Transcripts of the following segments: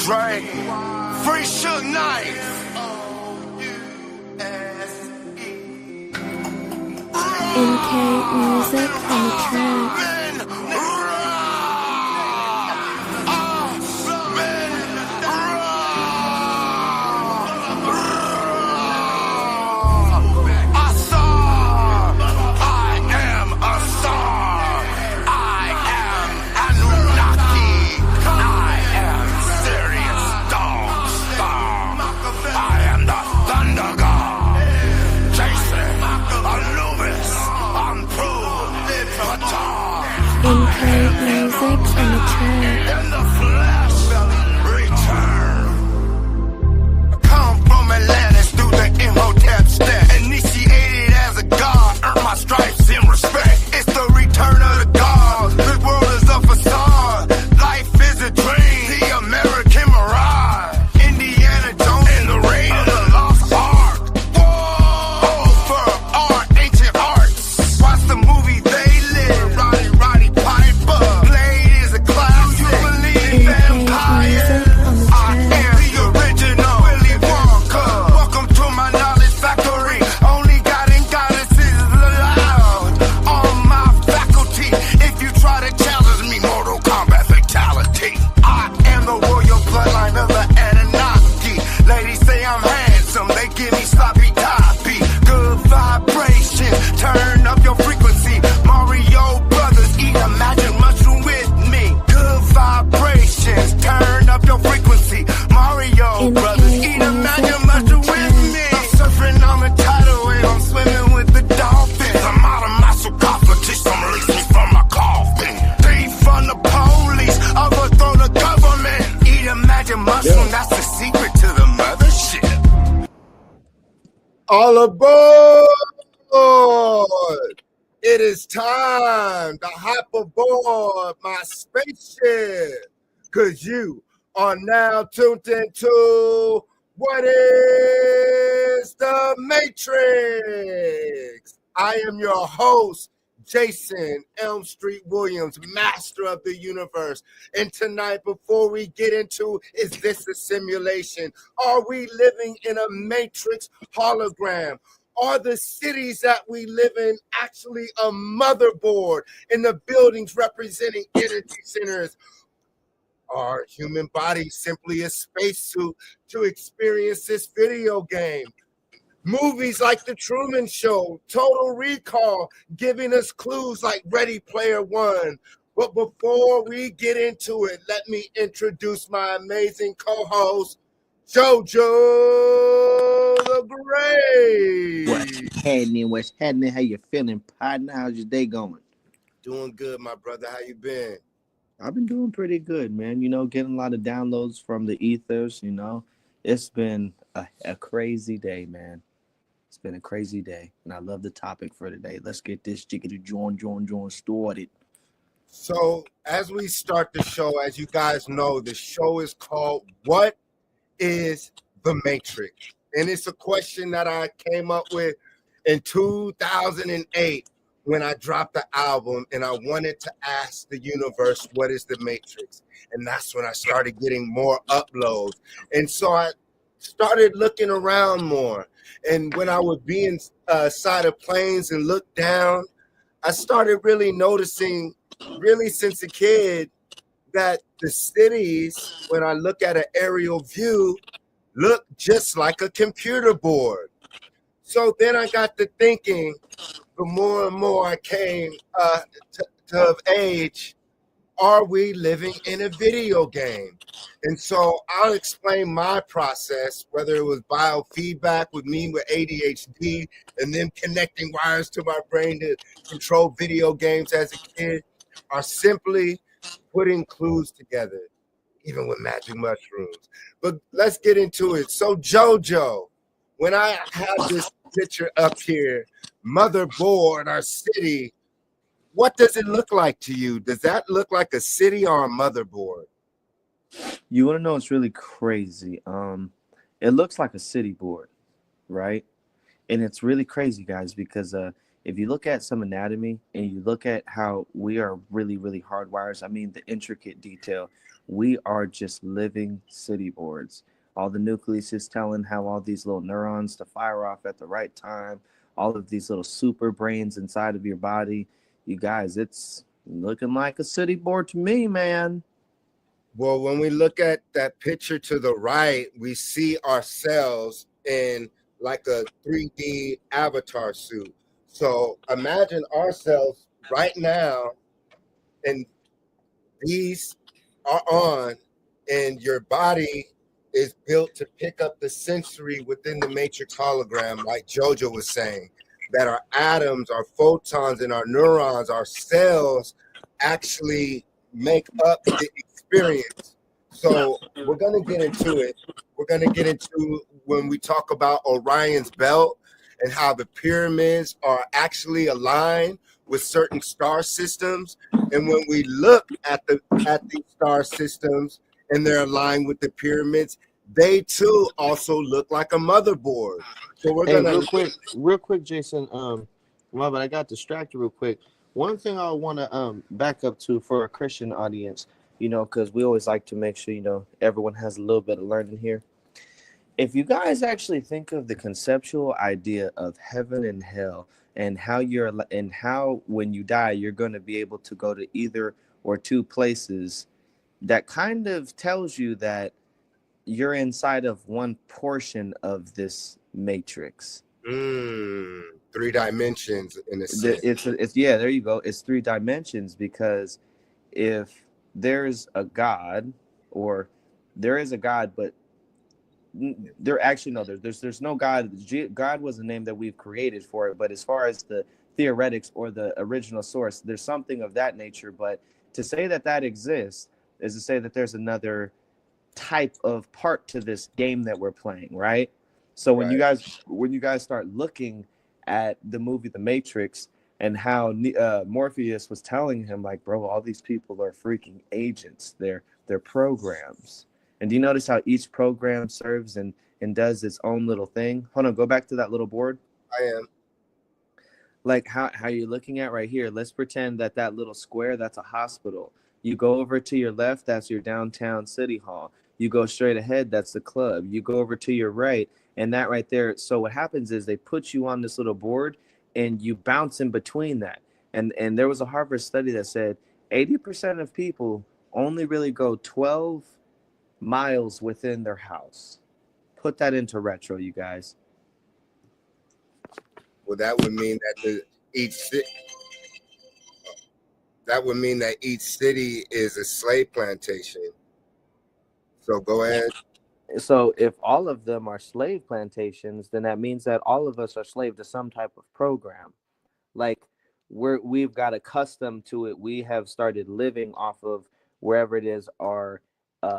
Dre, Free Shook Knight. NK music on the track. NK music on the track. In the flesh, return. Come from Atlantis through the Imhotep step. Initiated as a god, earn my stripes in respect. It's the return of the gods. This world is a facade. Life is a dream. The American mirage. Indiana Jones in the raid of the lost ark. Whoa, for art, ancient arts. Watch the movie They Live. Roddy Piper. Blade is a classic. Do you believe in vampires? I am the original Willy Wonka. Welcome to my knowledge factory. Only God and goddesses allowed on my faculty. If you try to challenge me, Mortal Kombat fatality. I am the royal bloodline of the Anunnaki. Ladies say I'm handsome, they give me sloppy toppy. Good vibrations, turn up your frequency. Mario Brothers, eat a magic mushroom with me. Good vibrations, turn up your frequency. Mario Brothers, eat a magic mushroom with me. I'm surfing on the tidal wave, I'm swimming with the dolphins. I'm out of my sarcophagus, some release me from my coffin. Thief from the police, overthrow the government. Eat a magic mushroom, that's the secret to the mothership. All aboard! It is time to hop aboard my spaceship, because you are now tuned into What is the Matrix? I am your host, Jason Elm Street Williams, master of the universe. And tonight, before we get into, is this a simulation? Are we living in a Matrix hologram? Are the cities that we live in actually a motherboard in the buildings representing energy centers? Are human bodies simply a spacesuit to experience this video game? Movies like The Truman Show, Total Recall, giving us clues like Ready Player One. But before we get into it, let me introduce my amazing co-host, JoJo the Great. What's happening? How you feeling, partner? How's your day going? Doing good, my brother. How you been? I've been doing pretty good, man. You know, getting a lot of downloads from the ethers, you know. It's been a crazy day, man. It's been a crazy day, and I love the topic for today. Let's get this jiggity join started. So, as we start the show, as you guys know, the show is called What is the Matrix? And it's a question that I came up with in 2008 when I dropped the album, and I wanted to ask the universe, what is the Matrix? And that's when I started getting more uploads. And so I started looking around more. And when I would be inside of planes and look down, I started really noticing, really since a kid, that the cities, when I look at an aerial view, look just like a computer board. So then I got to thinking, the more and more I came to age, are we living in a video game? And so I'll explain my process, whether it was biofeedback with me with ADHD and then connecting wires to my brain to control video games as a kid, or simply putting clues together, even with magic mushrooms. But let's get into it. So JoJo, when I have this picture up here, motherboard, our city, what does it look like to you? Does that look like a city or a motherboard? You want to know what's really crazy? It looks like a city board, right? And it's really crazy, guys, because if you look at some anatomy and you look at how we are really, really hardwired, I mean, the intricate detail, we are just living city boards. All the nucleus is telling how all these little neurons to fire off at the right time, all of these little super brains inside of your body. You guys, it's looking like a city board to me, man. Well, when we look at that picture to the right, we see ourselves in like a 3D avatar suit. So imagine ourselves right now, and these are on, and your body is built to pick up the sensory within the matrix hologram, like Jojo was saying, that our atoms, our photons, and our neurons, our cells actually make up the experience. So we're going to get into it. We're going to get into when we talk about Orion's belt and how the pyramids are actually aligned with certain star systems. And when we look at these star systems and they're aligned with the pyramids, they too also look like a motherboard. So we're Hey, gonna real quick, Jason. Robert, I got distracted real quick. One thing I want to back up to for a Christian audience, because we always like to make sure everyone has a little bit of learning here. If you guys actually think of the conceptual idea of heaven and hell, and how when you die you're going to be able to go to either or two places, that kind of tells you that you're inside of one portion of this matrix. 3 dimensions in a sense. It's yeah, there you go. It's 3 dimensions, because if there's a God, or there is a God, but there actually no, there's no God. God was a name that we've created for it, but as far as the theoretics or the original source, there's something of that nature. But to say that exists is to say that there's another type of part to this game that we're playing, right? So when you guys start looking at the movie The Matrix, and how Morpheus was telling him, like, bro, all these people are freaking agents. They're programs. And do you notice how each program serves and does its own little thing? Hold on, go back to that little board. I am. Like how you're looking at right here. Let's pretend that little square, that's a hospital. You go over to your left, that's your downtown city hall. You go straight ahead, that's the club. You go over to your right, and that right there. So what happens is they put you on this little board, and you bounce in between that. And there was a Harvard study that said 80% of people only really go 12 miles within their house. Put that into retro, you guys. Well, that would mean that each city is a slave plantation. So go ahead. So if all of them are slave plantations, then that means that all of us are slave to some type of program. Like we've got accustomed to it. We have started living off of wherever it is our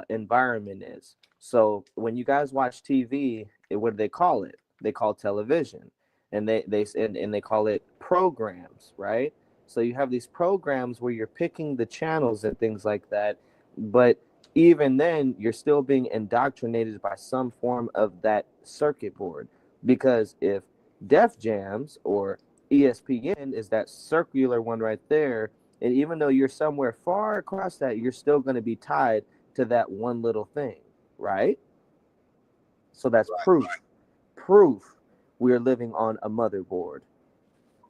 environment is. So when you guys watch TV, what do they call it? They call television, and they call it programs, right? So you have these programs where you're picking the channels and things like that, but even then you're still being indoctrinated by some form of that circuit board. Because if Def Jams or ESPN is that circular one right there, and even though you're somewhere far across that, you're still going to be tied to that one little thing, right? So that's proof we're living on a motherboard.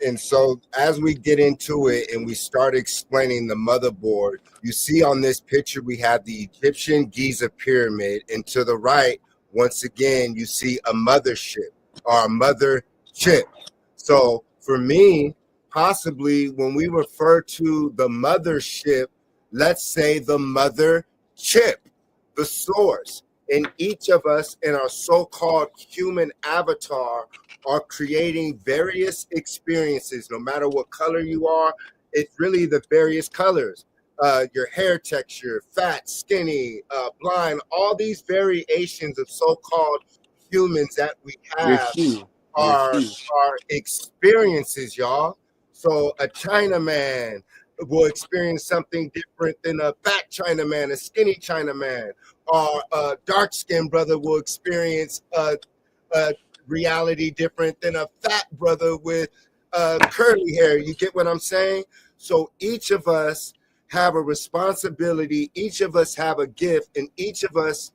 And so as we get into it and we start explaining the motherboard, you see on this picture we have the Egyptian Giza pyramid, and to the right, once again, you see a mothership or a mother chip. So for me, possibly when we refer to the mothership, let's say the mother chip, the source. And each of us in our so-called human avatar are creating various experiences. No matter what color you are, it's really the various colors. Your hair texture, fat, skinny, blind, all these variations of so-called humans that we have are experiences, y'all. So a Chinaman will experience something different than a fat Chinaman, a skinny Chinaman, or a dark-skinned brother will experience a reality different than a fat brother with curly hair. You get what I'm saying? So each of us have a responsibility. Each of us have a gift, and each of us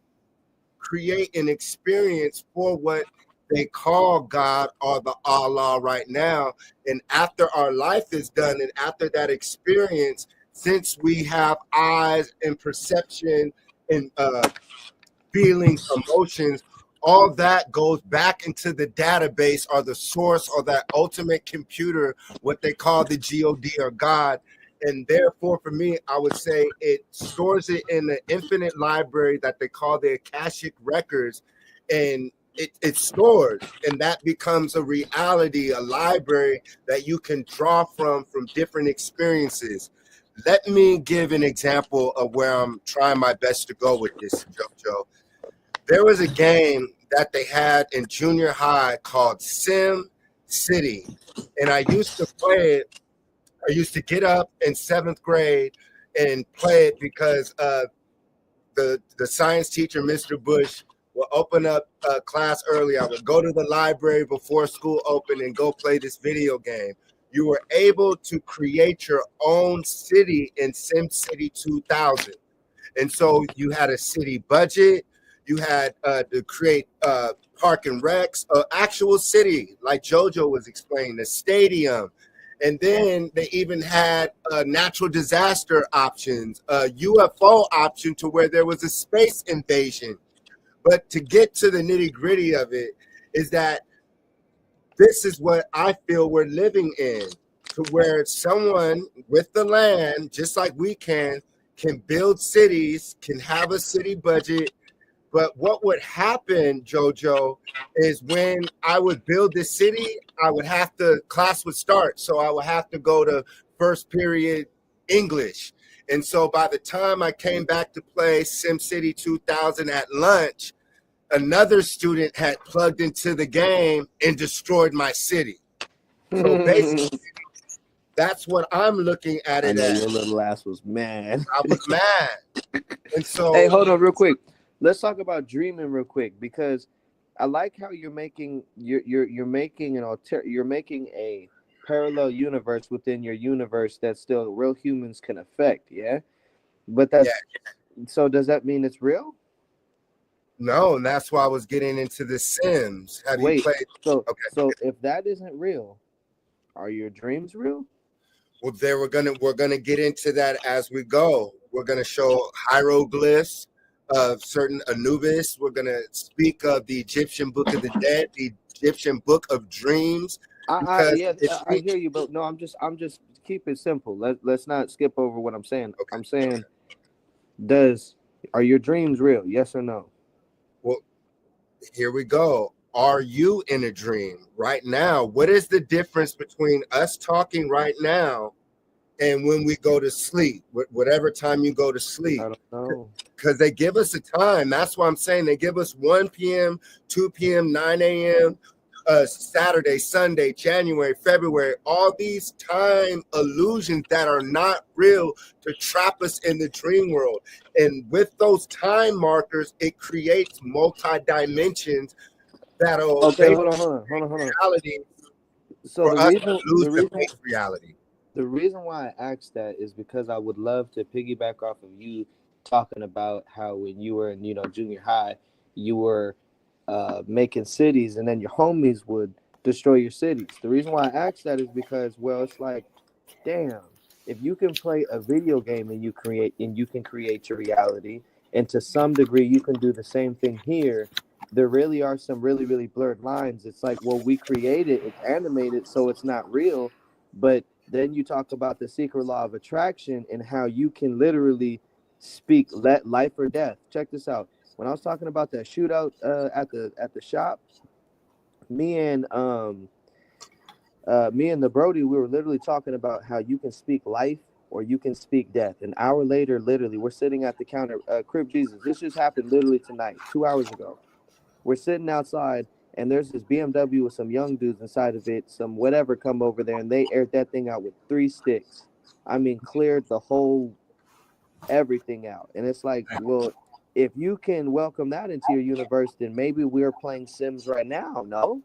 create an experience for what they call God or the Allah right now. And after our life is done, and after that experience, since we have eyes and perception and feelings, emotions, all that goes back into the database or the source or that ultimate computer, what they call the God or God. And therefore, for me, I would say it stores it in the infinite library that they call the Akashic records. And it's stored, and that becomes a reality, a library that you can draw from different experiences. Let me give an example of where I'm trying my best to go with this, JoJo. There was a game that they had in junior high called Sim City, and I used to play it. I used to get up in 7th grade and play it because the science teacher, Mr. Bush, will open up class early. I would go to the library before school opened and go play this video game. You were able to create your own city in SimCity 2000. And so you had a city budget. You had to create park and recs, actual city, like JoJo was explaining, the stadium. And then they even had natural disaster options, a UFO option to where there was a space invasion. But to get to the nitty gritty of it is that this is what I feel we're living in, to where someone with the land, just like we can build cities, can have a city budget. But what would happen, JoJo, is when I would build this city, I would have to, class would start. So I would have to go to first period English. And so by the time I came back to play SimCity 2000 at lunch, another student had plugged into the game and destroyed my city. So basically, that's what I'm looking at it as. Your little ass was mad. I was mad. And so, hey, hold on real quick. Let's talk about dreaming real quick, because I like how you're making you're making a parallel universe within your universe that still real humans can affect. Yeah, but that's so. Does that mean it's real? No, and that's why I was getting into the Sims. Have you played? So if that isn't real, are your dreams real? Well, we're gonna get into that as we go. We're gonna show hieroglyphs of certain Anubis. We're gonna speak of the Egyptian Book of the Dead, the Egyptian Book of Dreams. I hear you, but no, I'm just keep it simple. Let's not skip over what I'm saying. Okay. I'm saying, are your dreams real? Yes or no? Well, here we go. Are you in a dream right now? What is the difference between us talking right now and when we go to sleep, whatever time you go to sleep? I don't know. Because they give us a time. That's why I'm saying they give us 1 p.m., 2 p.m., 9 a.m., Saturday, Sunday, January, February, all these time illusions that are not real to trap us in the dream world. And with those time markers, it creates multi-dimensions that'll hold on. reality. So Reality. The reason why I asked that is because I would love to piggyback off of you talking about how when you were in junior high, you were making cities, and then your homies would destroy your cities. The reason why I asked that is because, well, it's like, damn, if you can play a video game and you can create your reality, and to some degree you can do the same thing here, there really are some really, really blurred lines. It's like, well, we created it's animated, so it's not real. But then you talk about the secret law of attraction and how you can literally speak life or death. Check this out. When I was talking about that shootout at the shop, me and the Brody, we were literally talking about how you can speak life or you can speak death. An hour later, literally, we're sitting at the counter. Crib Jesus, this just happened literally tonight, 2 hours ago. We're sitting outside, and there's this BMW with some young dudes inside of it, some whatever come over there, and they aired that thing out with 3 sticks. I mean, cleared the whole everything out. And it's like, well, if you can welcome that into your universe, then maybe we're playing Sims right now, no?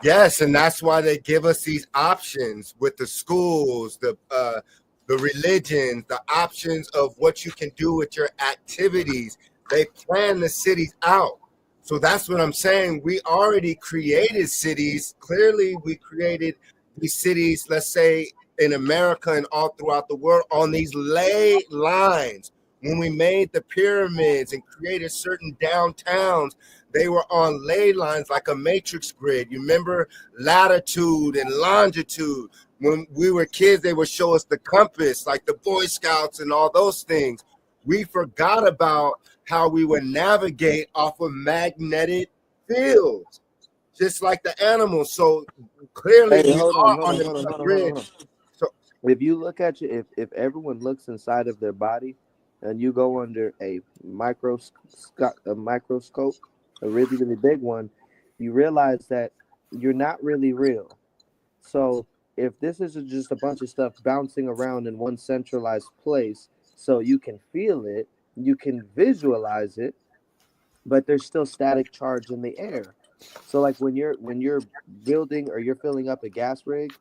Yes, and that's why they give us these options with the schools, the the religions, the options of what you can do with your activities. They plan the cities out. So that's what I'm saying. We already created cities. Clearly, we created these cities, let's say in America and all throughout the world, on these ley lines. When we made the pyramids and created certain downtowns, they were on ley lines like a matrix grid. You remember latitude and longitude. When we were kids, they would show us the compass, like the Boy Scouts and all those things. We forgot about how we would navigate off of magnetic fields, just like the animals. So clearly, Hey, we hold are on, on hold on, hold on, the hold on, hold on, grid. hold on. So If you look at you, if everyone looks inside of their body, and you go under a microscope, a really really big one, you realize that you're not really real. So if this is just a bunch of stuff bouncing around in one centralized place, so you can feel it, you can visualize it, but there's still static charge in the air. So like when you're building or you're filling up a gas rig,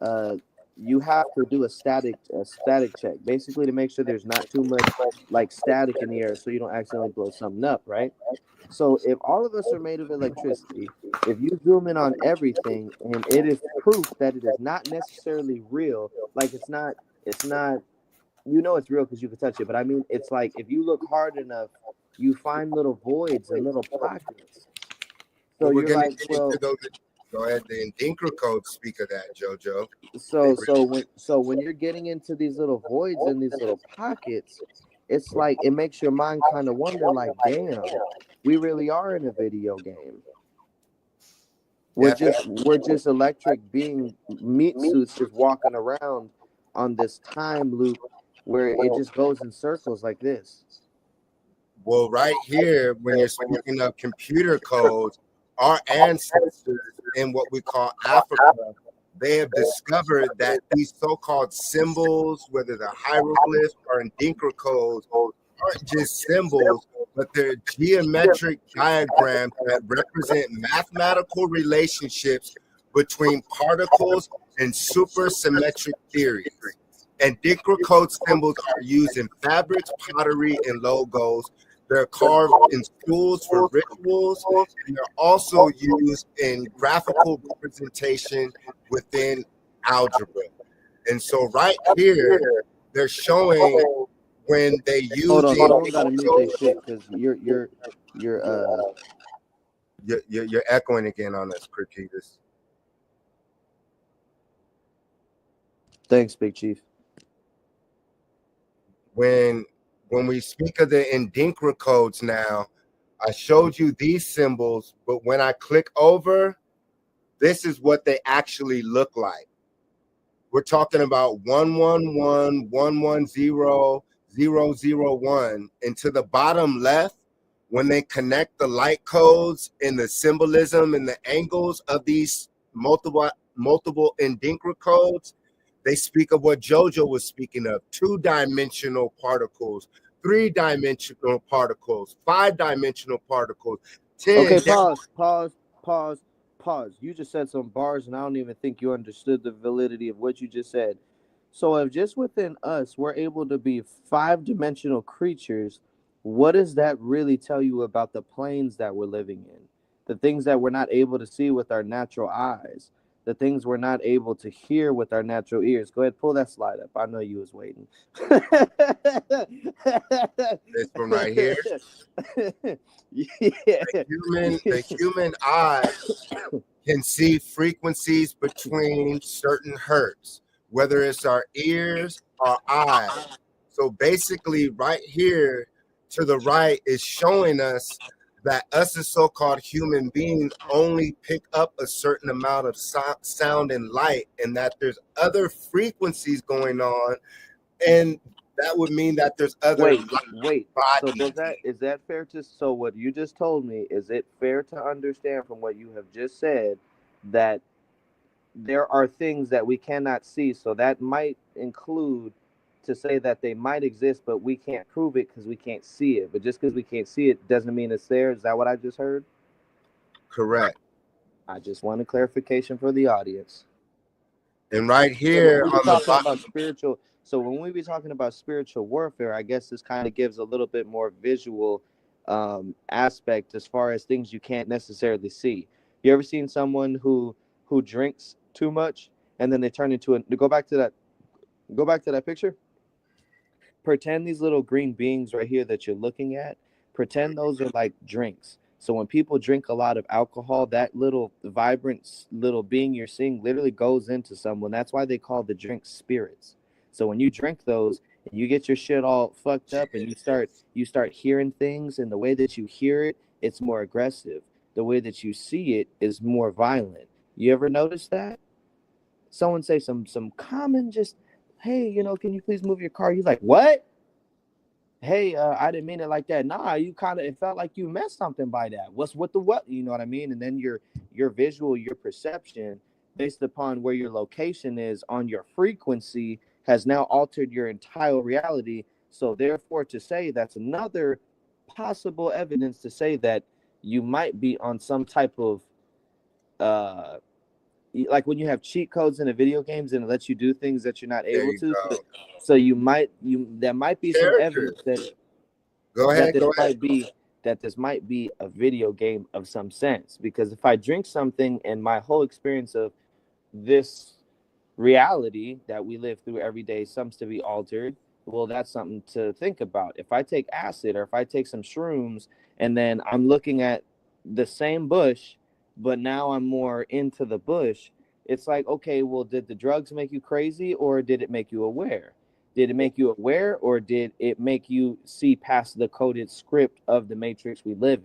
uh, you have to do a static check, basically to make sure there's not too much like static in the air, so you don't accidentally blow something up, right? So if all of us are made of electricity, if you zoom in on everything, and it is proof that it is not necessarily real, like it's not it's real because you can touch it, but I mean it's like if you look hard enough, you find little voids and little pockets. So we're you're gonna like, get into well, those. Go ahead. The Indinka code speak of that, JoJo. so when you're getting into these little voids and these little pockets, it's like it makes your mind kind of wonder, like, damn, we really are in a video game. We're just electric being meat suits just walking around on this time loop where it just goes in circles like this. Well, right here, when you're speaking of computer codes, our ancestors in what we call Africa, they have discovered that these so-called symbols, whether they're hieroglyphs or Indinka codes, aren't just symbols, but they're geometric diagrams that represent mathematical relationships between particles and supersymmetric theories. And Indinka code symbols are used in fabrics, pottery, and logos. They're carved in schools for rituals, and they're also used in graphical representation within algebra. And so right here, they're showing when they use Hold on, the someone gotta Indinka mute their code. shit because you're You're echoing again on us, Critiques. thanks, Big Chief. When we speak of the Indinka codes now, I showed you these symbols, but when I click over, this is what they actually look like. We're talking about 111, 110, 001. And to the bottom left, when they connect the light codes and the symbolism and the angles of these multiple Indinka codes, they speak of what JoJo was speaking of: two-dimensional particles, three-dimensional particles, five-dimensional particles, 10. Okay, pause. You just said some bars, and I don't even think you understood the validity of what you just said. So, if just within us we're able to be five-dimensional creatures, what does that really tell you about the planes that we're living in? The things that we're not able to see with our natural eyes, the things we're not able to hear with our natural ears. Go ahead, pull that slide up. I know you was waiting. This one right here. Yeah. The human eye can see frequencies between certain hertz, whether it's our ears or eyes. So basically, right here to the right is showing us that us as so-called human beings only pick up a certain amount of sound and light, and that there's other frequencies going on, and that would mean that there's other Wait. So bodies. is that fair to? So what you just told me, is it fair to understand from what you have just said that there are things that we cannot see? So that might include to say that they might exist, but we can't prove it because we can't see it. But just because we can't see it doesn't mean it's there. Is that what I just heard? Correct. I just want a clarification for the audience. And right here We on stop the talking bottom, about spiritual. So when we be talking about spiritual warfare, I guess this kind of gives a little bit more visual aspect as far as things you can't necessarily see. You ever seen someone who drinks too much and then they turn into a go back to that picture? Pretend these little green beings right here that you're looking at, pretend those are like drinks. So when people drink a lot of alcohol, that little vibrant little being you're seeing literally goes into someone. That's why they call the drink spirits. So when you drink those and you get your shit all fucked up and you start hearing things, and the way that you hear it, it's more aggressive. The way that you see it is more violent. You ever notice that? Someone say some common just, hey, can you please move your car? You're like, what? Hey, I didn't mean it like that. Nah, you kind of, it felt like you meant something by that. What's with the what? You know what I mean? And then your visual, your perception, based upon where your location is on your frequency, has now altered your entire reality. So therefore, to say that's another possible evidence to say that you might be on some type of uh like when you have cheat codes in the video games and it lets you do things that you're not There able you to. go. So there might be some Characters. evidence that Go that ahead. this Go ahead. might be that this might be a video game of some sense. Because if I drink something and my whole experience of this reality that we live through every day seems to be altered, well, that's something to think about. If I take acid or if I take some shrooms and then I'm looking at the same bush, but now I'm more into the bush, it's like, okay, well, did the drugs make you crazy or did it make you aware? Did it make you aware or did it make you see past the coded script of the matrix we live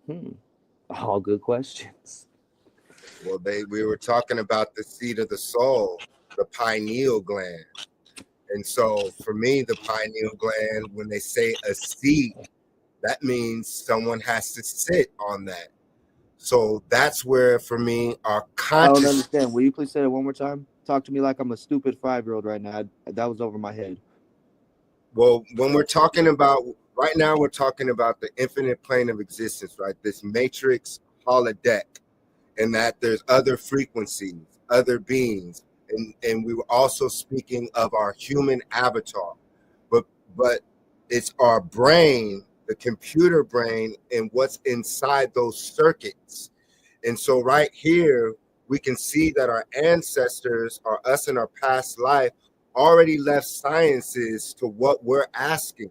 in? All good questions. Well, we were talking about the seat of the soul, the pineal gland. And so for me, the pineal gland, when they say a seat, that means someone has to sit on that. So that's where, for me, our I don't conscious. understand. Will you please say that one more time? Talk to me like I'm a stupid 5-year-old right now. That was over my head. Well, when we're talking about right now, we're talking about the infinite plane of existence, right? This matrix holodeck, and that there's other frequencies, other beings, and we were also speaking of our human avatar, but it's our brain, the computer brain, and what's inside those circuits. And so right here, we can see that our ancestors, or us in our past life, already left sciences to what we're asking,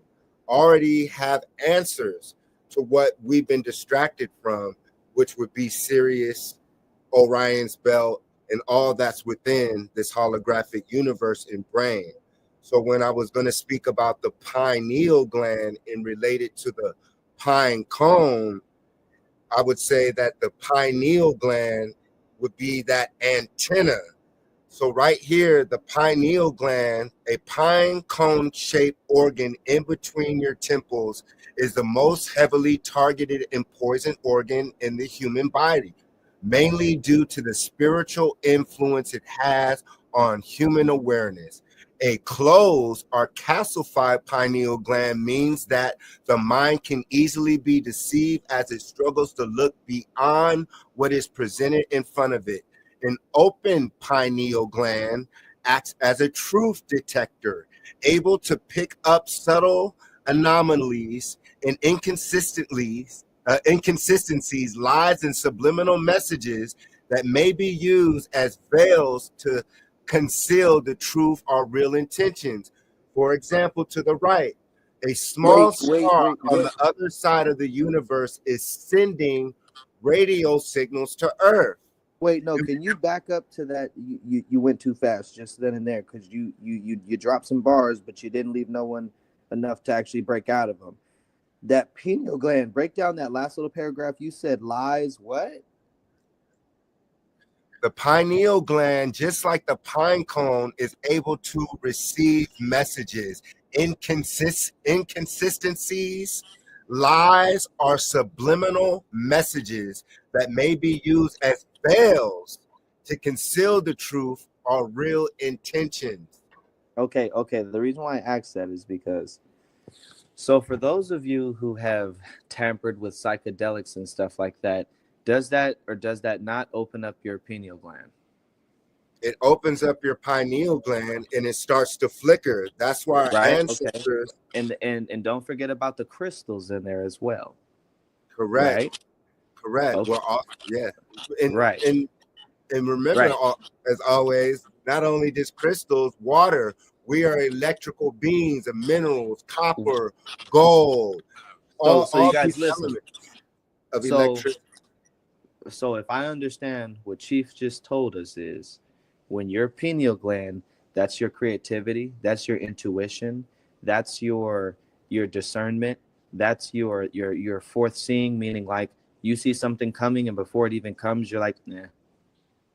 already have answers to what we've been distracted from, which would be Sirius, Orion's belt, and all that's within this holographic universe and brain. So when I was going to speak about the pineal gland and related to the pine cone, I would say that the pineal gland would be that antenna. So right here, the pineal gland, a pine cone shaped organ in between your temples, is the most heavily targeted and poisoned organ in the human body, mainly due to the spiritual influence it has on human awareness. A closed or calcified pineal gland means that the mind can easily be deceived as it struggles to look beyond what is presented in front of it. An open pineal gland acts as a truth detector, able to pick up subtle anomalies and inconsistencies, lies, and subliminal messages that may be used as veils to conceal the truth or real intentions. For example, to the right, a small star on the other side of the universe is sending radio signals to Earth. Wait, no. Can you back up to that? You went too fast just then and there because you dropped some bars, but you didn't leave no one enough to actually break out of them. That pineal gland. Break down that last little paragraph. You said lies. What? The pineal gland, just like the pine cone, is able to receive messages, inconsistencies, lies, or subliminal messages that may be used as veils to conceal the truth or real intentions. Okay. The reason why I asked that is because, so for those of you who have tampered with psychedelics and stuff like that, does that or does that not open up your pineal gland? it opens up your pineal gland and it starts to flicker. That's why our Right. ancestors. Okay. And don't forget about the crystals in there as well. Correct. Right. Correct. Okay. Well, yeah. And Right. and and remember, Right. as always, not only just crystals, water. We are electrical beings of minerals, copper, gold, So you all guys these listen. elements of So electricity. so if I understand what Chief just told us is when your pineal gland, that's your creativity, that's your intuition, that's your discernment, that's your fourth seeing, meaning like you see something coming and before it even comes, you're like, nah.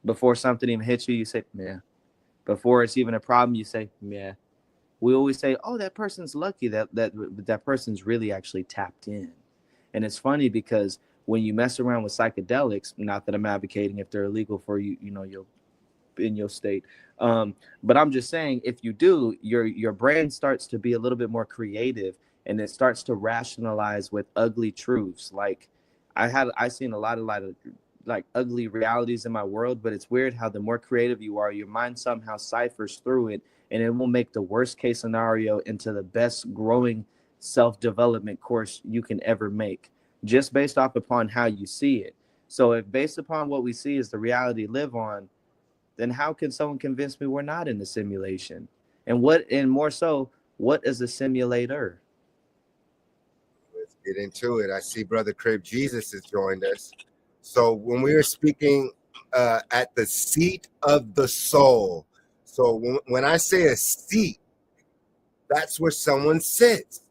Before something even hits you, you say, nah. Before it's even a problem, you say, yeah. We always say, oh, that person's lucky, that person's really actually tapped in. And it's funny because when you mess around with psychedelics, not that I'm advocating if they're illegal for you, you'll in your state. But I'm just saying, if you do, your brain starts to be a little bit more creative, and it starts to rationalize with ugly truths. Like I seen a lot of like ugly realities in my world, but it's weird how the more creative you are, your mind somehow ciphers through it, and it will make the worst case scenario into the best growing self-development course you can ever make, just based off upon how you see it. So if based upon what we see is the reality live on, then how can someone convince me we're not in the simulation? And more so, what is a simulator? Let's get into it. I see Brother Crib Jesus has joined us. So when we were speaking at the seat of the soul, so when I say a seat, that's where someone sits.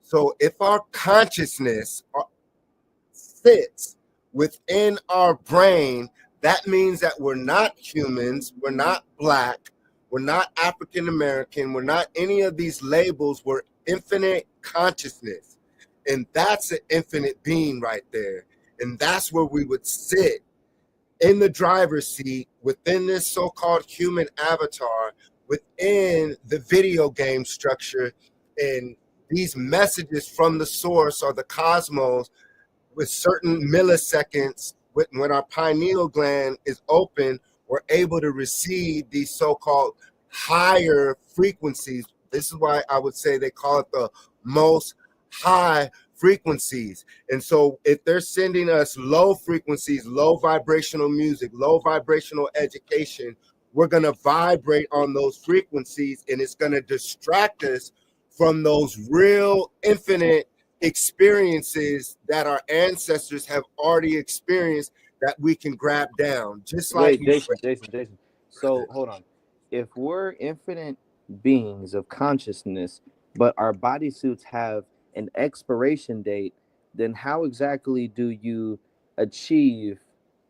So if our consciousness sits within our brain, that means that we're not humans, we're not black, we're not African American, we're not any of these labels, we're infinite consciousness. And that's an infinite being right there. And that's where we would sit in the driver's seat within this so-called human avatar, within the video game structure. And these messages from the source or the cosmos with certain milliseconds, when our pineal gland is open, we're able to receive these so-called higher frequencies. This is why I would say they call it the most high frequencies. And so if they're sending us low frequencies, low vibrational music, low vibrational education, we're going to vibrate on those frequencies, and it's going to distract us from those real infinite experiences that our ancestors have already experienced that we can grab down. Just like Wait, Jason. So hold on. If we're infinite beings of consciousness, but our bodysuits have an expiration date, then how exactly do you achieve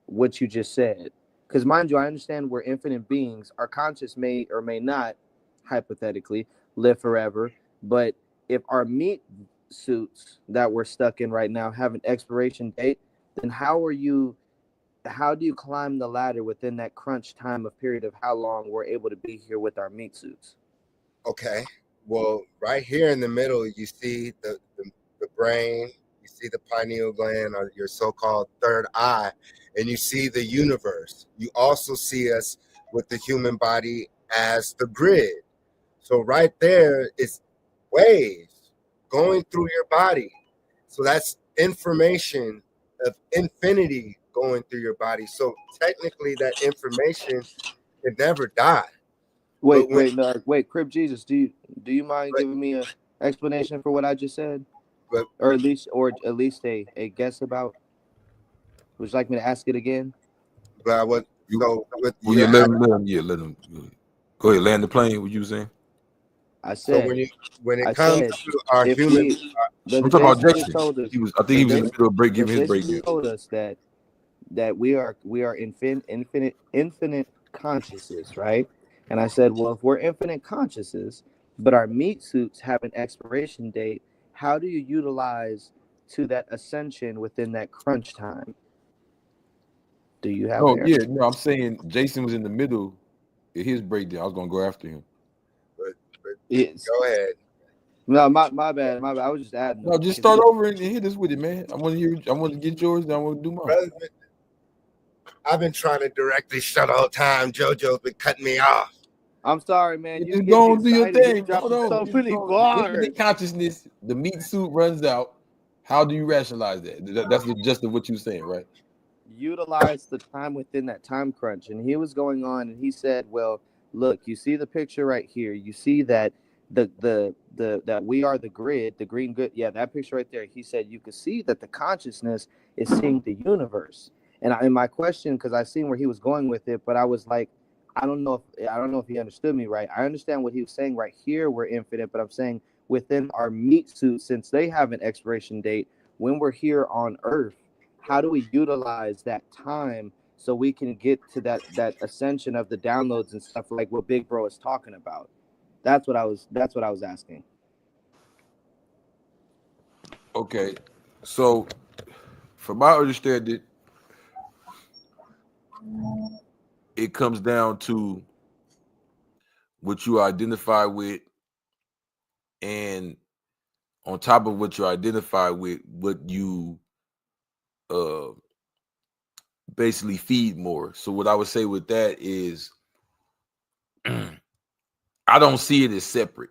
what you just said? Because mind you, I understand we're infinite beings. Our conscious may or may not, hypothetically, live forever. But if our meat suits that we're stuck in right now have an expiration date, then how do you climb the ladder within that crunch time of period of how long we're able to be here with our meat suits? Okay, well, right here in the middle, you see the brain, you see the pineal gland, or your so-called third eye, and you see the universe. You also see us with the human body as the grid. So right there is waves going through your body. So that's information of infinity going through your body. So technically that information can never die. Wait, But when, wait, Crib Jesus, do you mind but, giving me an explanation for what I just said? but Or at least a guess about? Would you like me to ask it again? But what? You, So with well, your let him. Go ahead, land the plane. What you saying? I so said, when it I comes said, to our if human, we, I'm Brother talking about Jason just Jason. told us, I think he was in the middle of break, giving his Jason breakdown. told us that we are infinite consciousness, right? And I said, well, if we're infinite consciousness, but our meat suits have an expiration date, how do you utilize to that ascension within that crunch time? Do you have No, an yeah, answer? no, I'm saying Jason was in the middle of his breakdown. I was gonna go after him. but Yes. go ahead. No, my bad. I was just adding. No, just start over and hit us with it, man. I want to hear. I want to get yours. Then I want to do mine. Brother, I've been trying to direct this show the whole time. JoJo's been cutting me off. I'm sorry, man. You Just get go me and do your excited. thing. You dropping Hold so on. many Infinite bars. consciousness, the meat suit runs out. How do you rationalize that? That's the gist of what you're saying, right? Utilize the time within that time crunch. And he was going on and he said, well, look, you see the picture right here. You see that the that we are the grid, the green good. Yeah, that picture right there. He said you could see that the consciousness is seeing the universe. And my question, because I seen where he was going with it, but I was like, I don't know if he understood me right. I understand what he was saying right here. We're infinite, but I'm saying within our meat suit, since they have an expiration date, when we're here on Earth, how do we utilize that time so we can get to that ascension of the downloads and stuff like what Big Bro is talking about? That's what I was asking. Okay. So from my understanding, it comes down to what you identify with, and on top of what you identify with, what you basically feed more. So what I would say with that is I don't see it as separate.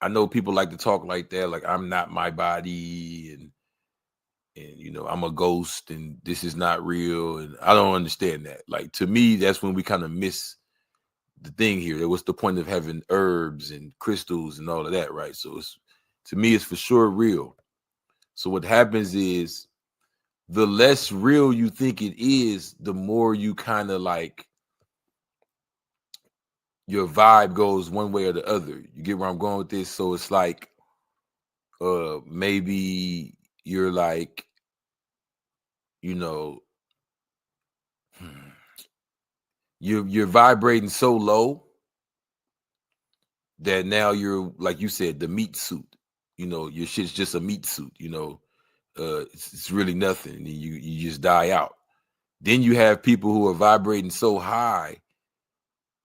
I know people like to talk like that, like I'm not my body, and you know, I'm a ghost and this is not real, and I don't understand that. Like, to me, that's when we kind of miss the thing here. What's the point of having herbs and crystals and all of that, right? So it's, to me, it's for sure real. So what happens is the less real you think it is, the more you kind of like your vibe goes one way or the other. You get where I'm going with this? So it's like maybe you're like, you know, you're vibrating so low that now you're, like you said, the meat suit. You know, your shit's just a meat suit. You know, it's really nothing. And you just die out. Then you have people who are vibrating so high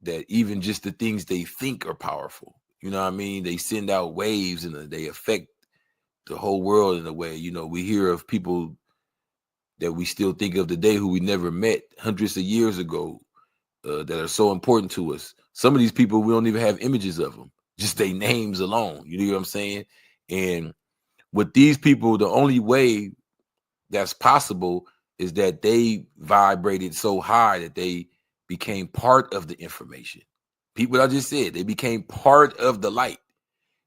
that even just the things they think are powerful. You know what I mean? They send out waves and they affect the whole world in a way. You know, we hear of people that we still think of today who we never met hundreds of years ago, that are so important to us. Some of these people, we don't even have images of them, just their names alone. You know what I'm saying? And with these people, the only way that's possible is that they vibrated so high that they became part of the information. People, I just said, they became part of the light.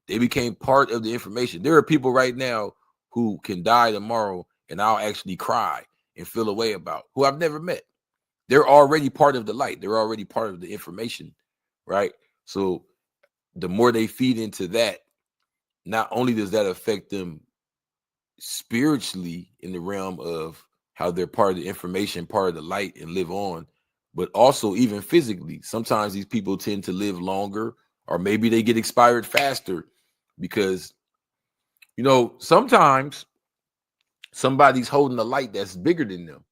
They became part of the information. There are people right now who can die tomorrow and I'll actually cry and feel a way about, who I've never met. They're already part of the light. They're already part of the information, right? So the more they feed into that, not only does that affect them spiritually in the realm of how they're part of the information, part of the light, and live on, but also even physically. Sometimes these people tend to live longer, or maybe they get expired faster because, you know, sometimes somebody's holding a light that's bigger than them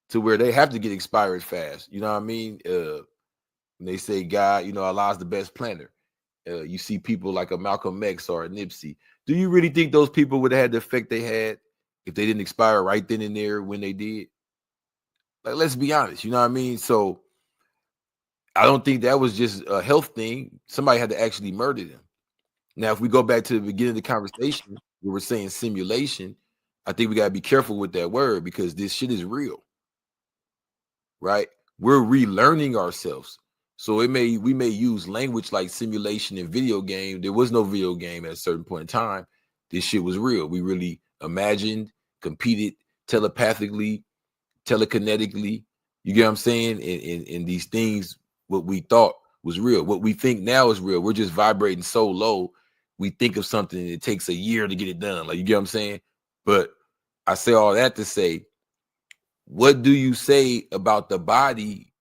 to where they have to get expired fast. You know what I mean? When they say God, you know, Allah's the best planner. You see people like a Malcolm X or a Nipsey. Do you really think those people would have had the effect they had if they didn't expire right then and there when they did? Like, let's be honest. You know what I mean? So I don't think that was just a health thing. Somebody had to actually murder them. Now, if we go back to the beginning of the conversation, we were saying simulation. I think we got to be careful with that word because this shit is real, right? We're relearning ourselves. So we may use language like simulation in video game. There was no video game at a certain point in time. This shit was real. We really imagined, competed telepathically, telekinetically. You get what I'm saying? And these things, what we thought was real, what we think now is real. We're just vibrating so low. We think of something and it takes a year to get it done. Like, you get what I'm saying? But I say all that to say, what do you say about the body,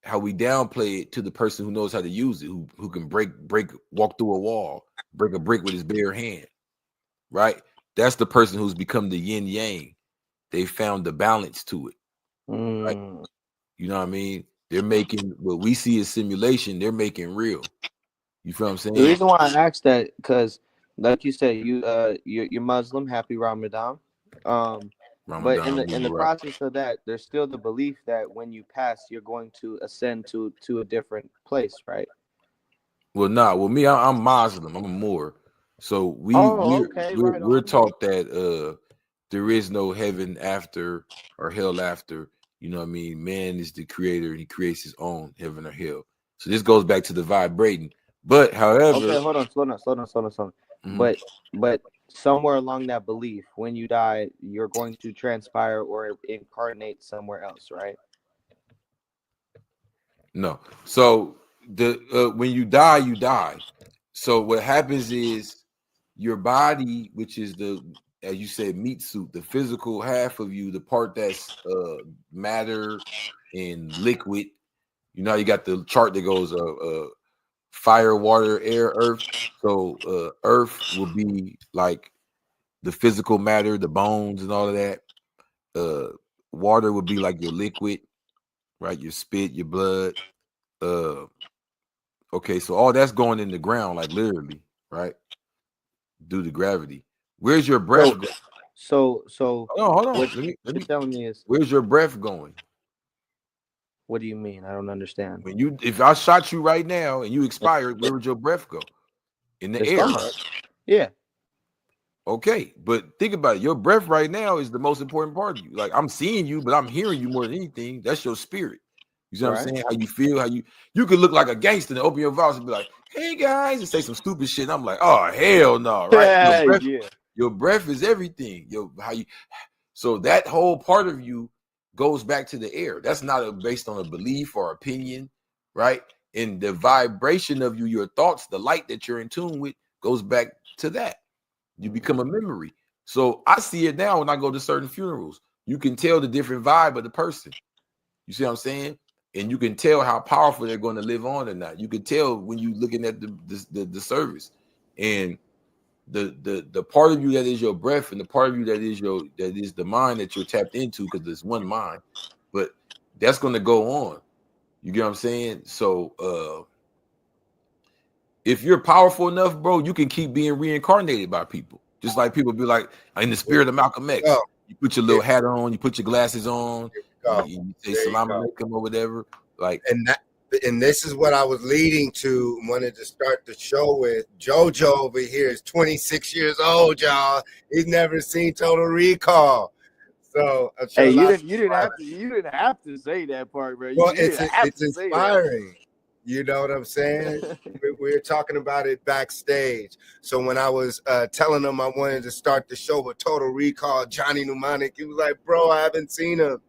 how we downplay it to the person who knows how to use it, who can walk through a wall, break a brick with his bare hand, right? That's the person who's become the yin yang. They found the balance to it, right? You know what I mean? They're making what we see as simulation, they're making real. You feel what I'm saying? The reason why I asked that, because like you said, you're Muslim, happy Ramadan. But in Ramadan, the Mubarak. process of that, there's still the belief that when you pass, you're going to ascend to a different place, right? Well, nah. Well, me, I'm Muslim. I'm a Moor. So Oh, okay, right we're on. taught that there is no heaven after or hell after. You know what I mean? Man is the creator and he creates his own heaven or hell. So this goes back to the vibrating. But however, Okay, hold on, slow down. mhm, But somewhere along that belief, when you die, you're going to transpire or incarnate somewhere else, right? no. So the when you die, you die. So what happens is your body, which is the, as you said, meat suit, the physical half of you, the part that's matter and liquid. You know, you got the chart that goes fire, water, air, earth. So earth will be like the physical matter, the bones and all of that. Water would be like your liquid, right? Your spit, your blood. Uh, okay, so all that's going in the ground, like literally, right? Due to gravity. Where's your breath So, going? so Hold on. what Let you're me. telling me is, Where's your breath going? what do you mean? I don't understand. When you, if I shot you right now and you expired, where would your breath go? In the It's air, gone. right? Yeah, Okay, but think about it. Your breath right now is the most important part of you. Like I'm seeing you, but I'm hearing you more than anything. That's your spirit. You see what I'm right. saying? How you feel? How you could look like a gangster and open your mouth and be like, "Hey guys," and say some stupid shit. And I'm like, "Oh hell no!" Right? Yeah. Your breath is everything. Your how you. So that whole part of you goes back to the air. That's not based on a belief or opinion, right? And the vibration of you, your thoughts, the light that you're in tune with, goes back to that. You become a memory. So I see it now when I go to certain funerals. You can tell the different vibe of the person. You see what I'm saying? And you can tell how powerful they're going to live on or not. You can tell when you're looking at the service. And the part of you that is your breath and the part of you that is the mind that you're tapped into, because there's one mind, but that's going to go on. You get what I'm saying? So if you're powerful enough, bro, you can keep being reincarnated by people. Just like people be like, in the spirit of Malcolm X, Go. you put your Here, little hat on, you put your glasses on, go. you say There you salam go. alaikum or whatever. Like, And this is what I was leading to. Wanted to start the show with JoJo over here is 26 years old, y'all. He's never seen Total Recall. So I'm sure Hey, lots you didn't have to say that part, bro. well, You didn't have it's to say that. inspiring. You know what I'm saying? We're talking about it backstage. So when I was telling him I wanted to start the show with Total Recall, Johnny Mnemonic, he was like, "Bro, I haven't seen him."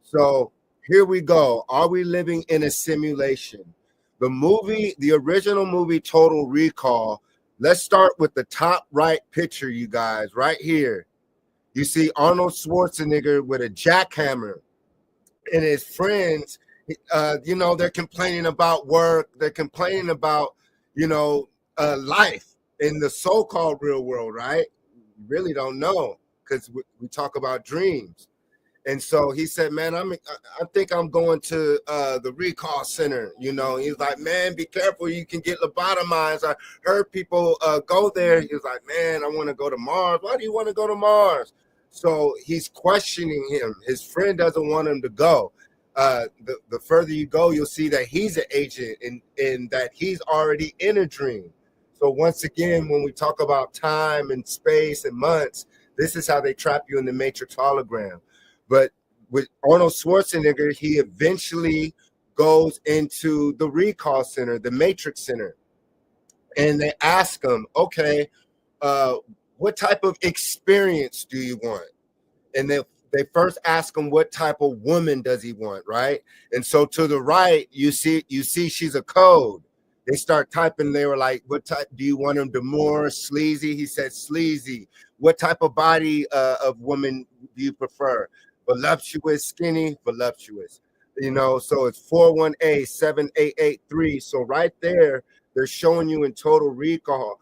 So here we go. Are we living in a simulation? The original movie Total Recall. Let's start with the top right picture, you guys, right here. You see Arnold Schwarzenegger with a jackhammer and his friends. They're complaining about work. They're complaining about, life in the so-called real world, right? You really don't know because we talk about dreams. And so he said, "Man, I think I'm going to the recall center." He's like, "Man, be careful. You can get lobotomized." I heard people go there. He was like, "Man, I want to go to Mars." "Why do you want to go to Mars?" So he's questioning him. His friend doesn't want him to go. The further you go, you'll see that he's an agent and that he's already in a dream. So once again, when we talk about time and space and months, this is how they trap you in the Matrix hologram. But with Arnold Schwarzenegger, he eventually goes into the recall center, the Matrix Center, and they ask him, "Okay, what type of experience do you want?" And they first ask him what type of woman does he want, right? And so to the right, you see she's a code. They start typing. They were like, "What type do you want him to more sleazy?" He said sleazy. "What type of body of woman do you prefer? Voluptuous, skinny, voluptuous." So it's 41A7883. So right there, they're showing you in total recall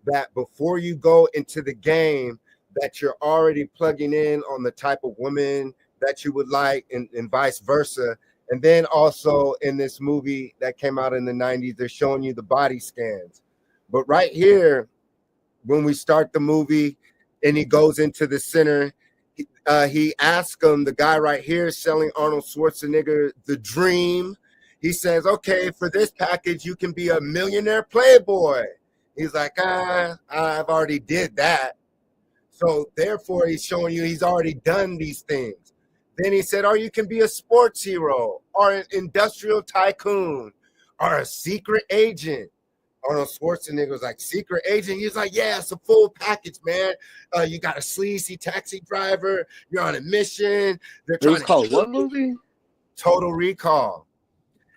that before you go into the game, that you're already plugging in on the type of woman that you would like, and vice versa. And then also in this movie that came out in the 90s, they're showing you the body scans. But right here, when we start the movie and he goes into the center, He asked him, the guy right here selling Arnold Schwarzenegger the dream. He says, okay, for this package, you can be a millionaire playboy. He's like, I've already did that. So therefore, he's showing you he's already done these things. Then he said, or you can be a sports hero or an industrial tycoon or a secret agent. Arnold Schwarzenegger was like, secret agent? He's like, yeah, it's a full package, man. You got a sleazy taxi driver. You're on a mission. They're trying to what movie? Total Recall.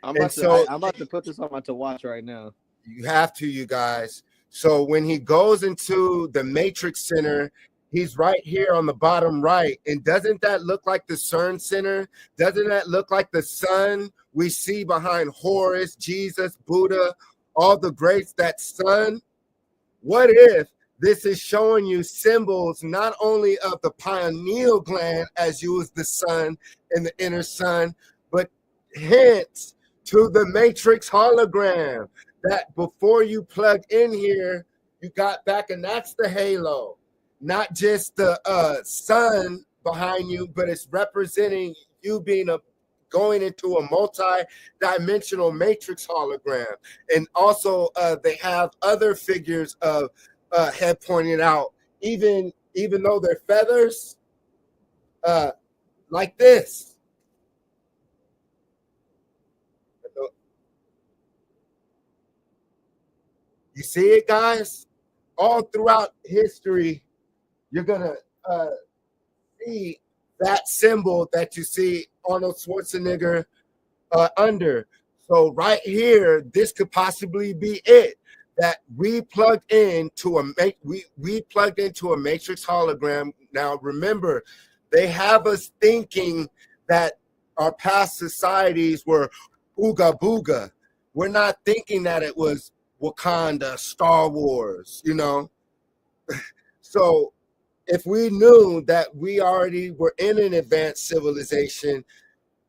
I'm about to put this on my to watch right now. You have to, you guys. So when he goes into the Matrix Center, he's right here on the bottom right. And doesn't that look like the CERN Center? Doesn't that look like the sun we see behind Horus, Jesus, Buddha, all the greats, that sun? What if this is showing you symbols not only of the pineal gland as you as the sun and the inner sun, but hints to the Matrix hologram that before you plug in here, you got back, and that's the halo. Not just the sun behind you, but it's representing you being going into a multi-dimensional matrix hologram. And also they have other figures of Head pointed out, even though they're feathers, like this. You see it, guys? All throughout history, you're gonna see that symbol that you see Arnold Schwarzenegger under. So right here, this could possibly be it. That we plugged into a matrix hologram. Now remember, they have us thinking that our past societies were ooga booga. We're not thinking that it was Wakanda, Star Wars, you know. So if we knew that we already were in an advanced civilization,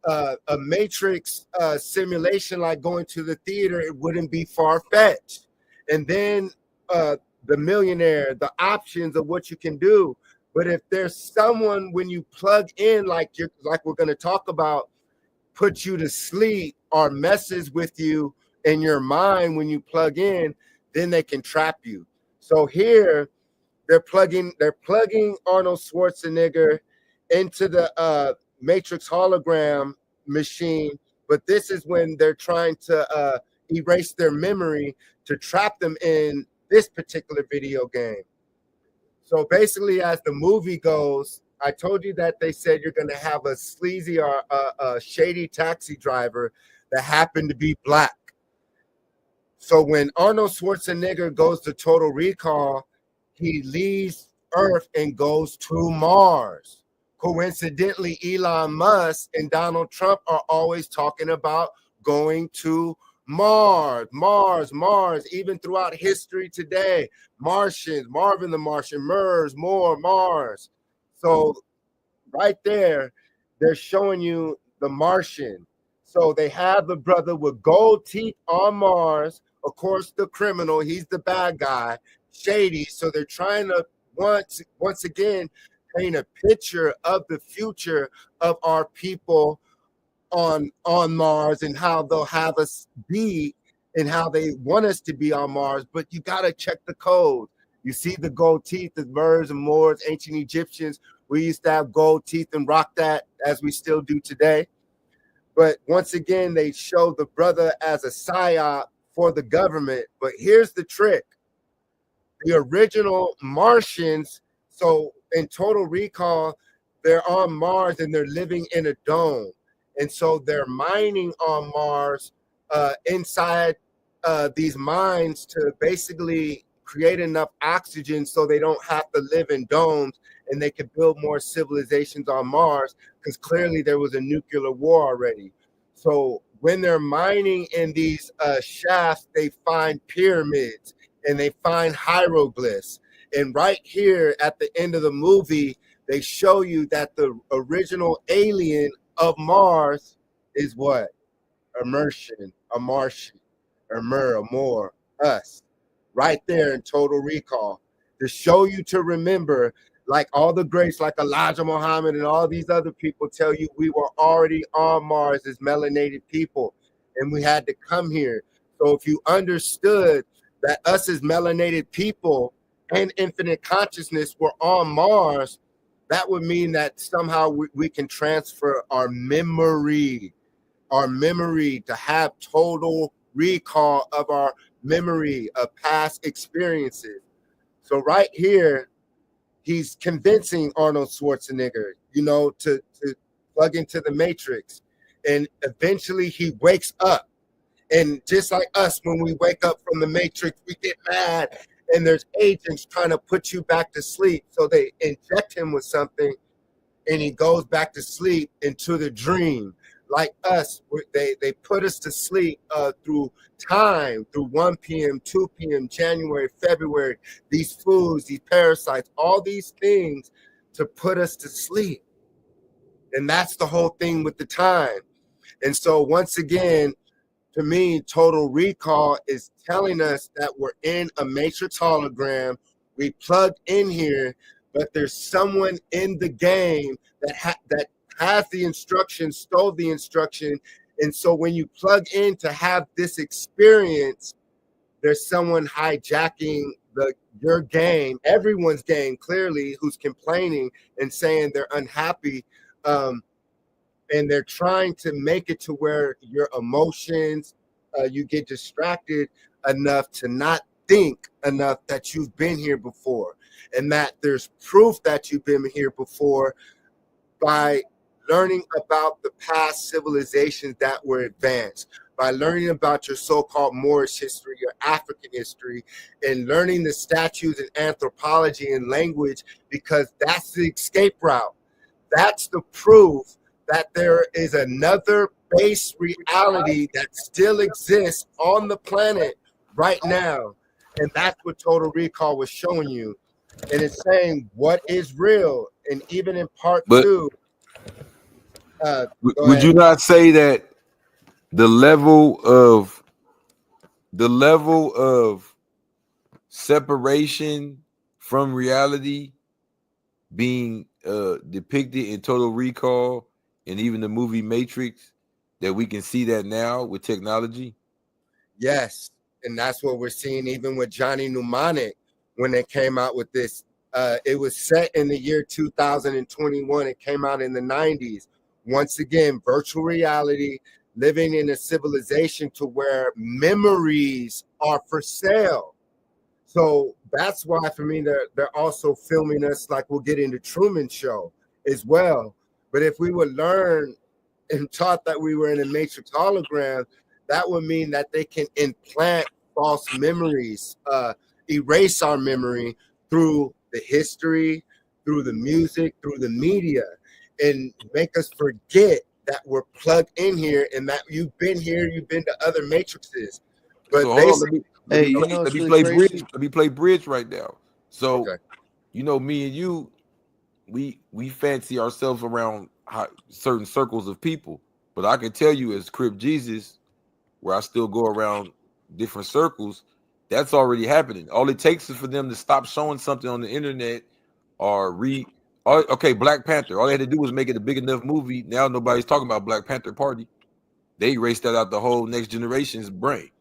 a matrix simulation like going to the theater, it wouldn't be far-fetched. And then the millionaire, the options of what you can do. But if there's someone, when you plug in, like we're going to talk about, put you to sleep or messes with you in your mind when you plug in, then they can trap you. So here they're plugging Arnold Schwarzenegger into the matrix hologram machine, but this is when they're trying to erase their memory to trap them in this particular video game. So basically, as the movie goes, I told you that they said you're going to have a sleazy or a shady taxi driver that happened to be black. So when Arnold Schwarzenegger goes to Total Recall, he leaves Earth and goes to Mars. Coincidentally, Elon Musk and Donald Trump are always talking about going to Mars, even throughout history today. Martians, Marvin the Martian, Moor, Mars. So right there, they're showing you the Martian. So they have the brother with gold teeth on Mars. Of course, the criminal, he's the bad guy, shady. So they're trying to once again paint a picture of the future of our people on Mars and how they'll have us be and how they want us to be on Mars. But you got to check the code. You see the gold teeth, the Moors and Moors, ancient Egyptians. We used to have gold teeth and rock that as we still do today. But once again, they show the brother as a psyop for the government. But here's the trick. The original Martians, so in Total Recall, they're on Mars and they're living in a dome. And so they're mining on Mars inside these mines to basically create enough oxygen so they don't have to live in domes and they can build more civilizations on Mars, because clearly there was a nuclear war already. So when they're mining in these shafts, they find pyramids and they find hieroglyphs. And right here at the end of the movie, they show you that the original alien of Mars is what? A Martian, a Moor, us. Right there in Total Recall. To show you to remember, like all the greats, like Elijah Muhammad and all these other people tell you we were already on Mars as melanated people and we had to come here. So if you understood that us as melanated people and infinite consciousness were on Mars, that would mean that somehow we can transfer our memory to have total recall of our memory of past experiences. So right here, he's convincing Arnold Schwarzenegger, to plug into the matrix. And eventually he wakes up. And just like us, when we wake up from the matrix, we get mad. And there's agents trying to put you back to sleep. So they inject him with something and he goes back to sleep into the dream. Like us, they put us to sleep through time, through 1 p.m., 2 p.m., January, February, these foods, these parasites, all these things to put us to sleep. And that's the whole thing with the time. And so once again, to me, total recall is telling us that we're in a matrix hologram. We plugged in here, but there's someone in the game that has the instruction, stole the instruction. And so when you plug in to have this experience, there's someone hijacking your game, everyone's game, clearly, who's complaining and saying they're unhappy. And they're trying to make it to where your emotions, you get distracted enough to not think enough that you've been here before, and that there's proof that you've been here before by learning about the past civilizations that were advanced, by learning about your so-called Moorish history, your African history, and learning the statues and anthropology and language, because that's the escape route. That's the proof that there is another base reality that still exists on the planet right now. And that's what Total Recall was showing you. And it's saying what is real. And even in part two, would you not say that the level of separation from reality being depicted in Total Recall and even the movie Matrix, that we can see that now with technology? Yes. And that's what we're seeing even with Johnny Mnemonic when they came out with this. It was set in the year 2021. It came out in the 90s. Once again, virtual reality, living in a civilization to where memories are for sale. So that's why, for me, they're also filming us like we'll get into Truman Show as well. But if we would learn and taught that we were in a matrix hologram, that would mean that they can implant false memories, erase our memory through the history, through the music, through the media, and make us forget that we're plugged in here and that you've been here, you've been to other matrices. But So basically, let me play bridge right now. So, okay. Me and you, we fancy ourselves around certain circles of people, but I can tell you, as Crip Jesus, where I still go around different circles, that's already happening. All it takes is for them to stop showing something on the internet or okay, Black Panther. All they had to do was make it a big enough movie. Now nobody's talking about Black Panther Party. They erased that out the whole next generation's brain.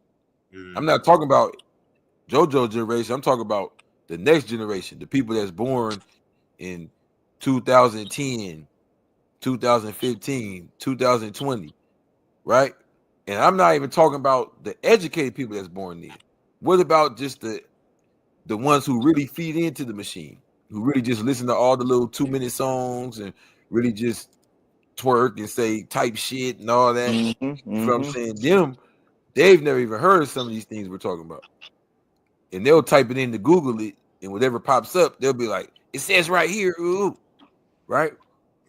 I'm not talking about JoJo generation. I'm talking about the next generation, the people that's born in 2010, 2015, 2020, right? And I'm not even talking about the educated people that's born then. What about just the ones who really feed into the machine, who really just listen to all the little 2-minute songs and really just twerk and say type shit and all that? You know what I'm saying? Them, they've never even heard of some of these things we're talking about. And they'll type it in to Google it, and whatever pops up, they'll be like, it says right here, ooh, right?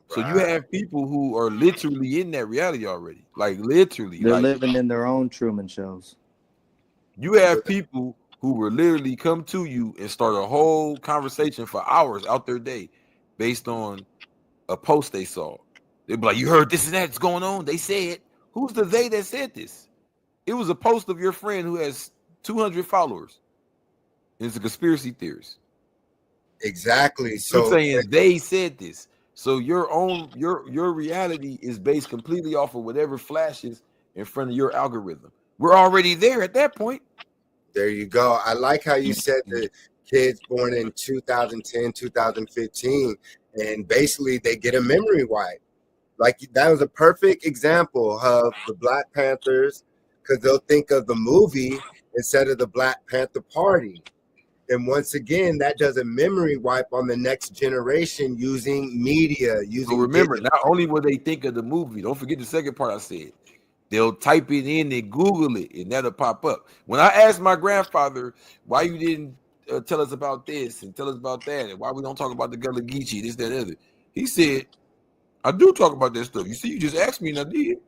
So you have people who are literally in that reality already. Like literally. They're living in their own Truman shows. You have people who will literally come to you and start a whole conversation for hours out their day based on a post they saw. They'll be like, you heard this and that's going on? They said, who's the they that said this? It was a post of your friend who has 200 followers. And it's a conspiracy theorist. Exactly. I'm So saying they said this. So your reality is based completely off of whatever flashes in front of your algorithm. We're already there at that point. there you go. I like how you said the kids born in 2010, 2015, and basically they get a memory wipe. Like that was a perfect example of the Black Panthers, because they'll think of the movie instead of the Black Panther Party. And once again, that does a memory wipe on the next generation using media, So using remember, digital. not only will they think of the movie, don't forget the second part I said. They'll type it in and Google it, and that'll pop up. When I asked my grandfather why you didn't tell us about this and tell us about that, and why we don't talk about the Gullah Geechee, this, that, and the other, he said, I do talk about that stuff. You see, you just asked me and I did.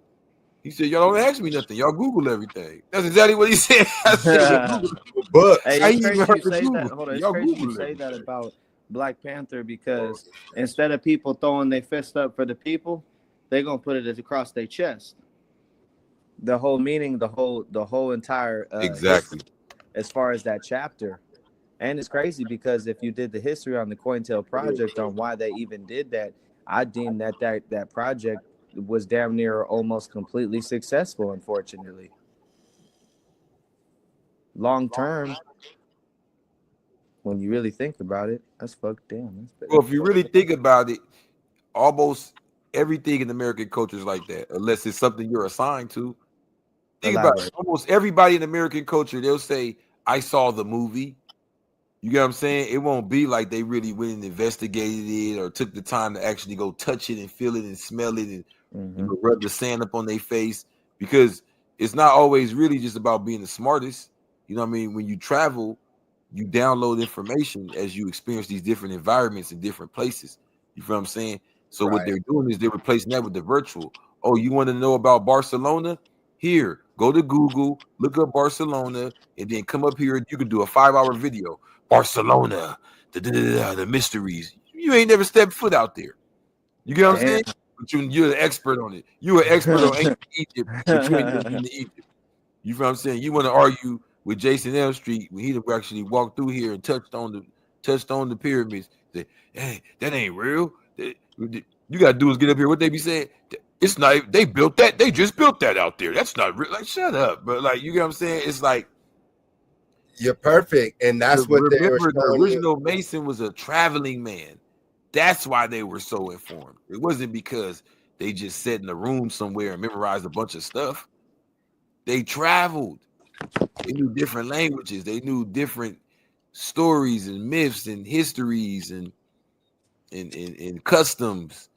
He said, y'all don't ask me nothing. Y'all Google everything. That's exactly what he said. I said, well, Google. Books. Hey, I it's ain't even crazy heard you the say that. Google. Hold on, it's Y'all crazy you Google say that everything. about Black Panther because instead of people throwing their fist up for the people, they're gonna put it across their chest. The whole meaning, the whole entire history Exactly. as far as that chapter. And it's crazy because if you did the history on the COINTEL project on why they even did that, I deem that project was damn near almost completely successful, unfortunately. Long term, when you really think about it, that's fucked. Damn, that's Well, bad. if you really think about it, almost everything in American culture is like that, unless it's something you're assigned to. Think about it. Elaborate. Almost everybody in American culture, they'll say, I saw the movie. You get what I'm saying? It won't be like they really went and investigated it or took the time to actually go touch it and feel it and smell it and Mm-hmm. rub the sand up on their face, because it's not always really just about being the smartest. You know what I mean? When you travel, you download information as you experience these different environments in different places. You feel what I'm saying? So what Right. they're doing is they're replacing that with the virtual. Oh, you want to know about Barcelona? Here, go to Google, look up Barcelona, and then come up here. You can do a 5-hour video. Barcelona, the mysteries. You ain't never stepped foot out there. You get what I'm Damn. saying? But you're an expert on it. You're an expert on ancient Egypt, but you ain't never been to Egypt. You feel what I'm saying? You want to argue with Jason L. Street when he actually walked through here and touched on the pyramids. Say, hey, that ain't real. You gotta do is get up here. What they be saying? It's not. They built that. They just built that out there. That's not real. Like, shut up. But like, you get what I'm saying? It's like, You're perfect. And that's what they were remember, the showing you. original Mason was a traveling man. That's why they were so informed. It wasn't because they just sat in a room somewhere and memorized a bunch of stuff. They traveled. They knew different languages. They knew different stories and myths and histories and customs.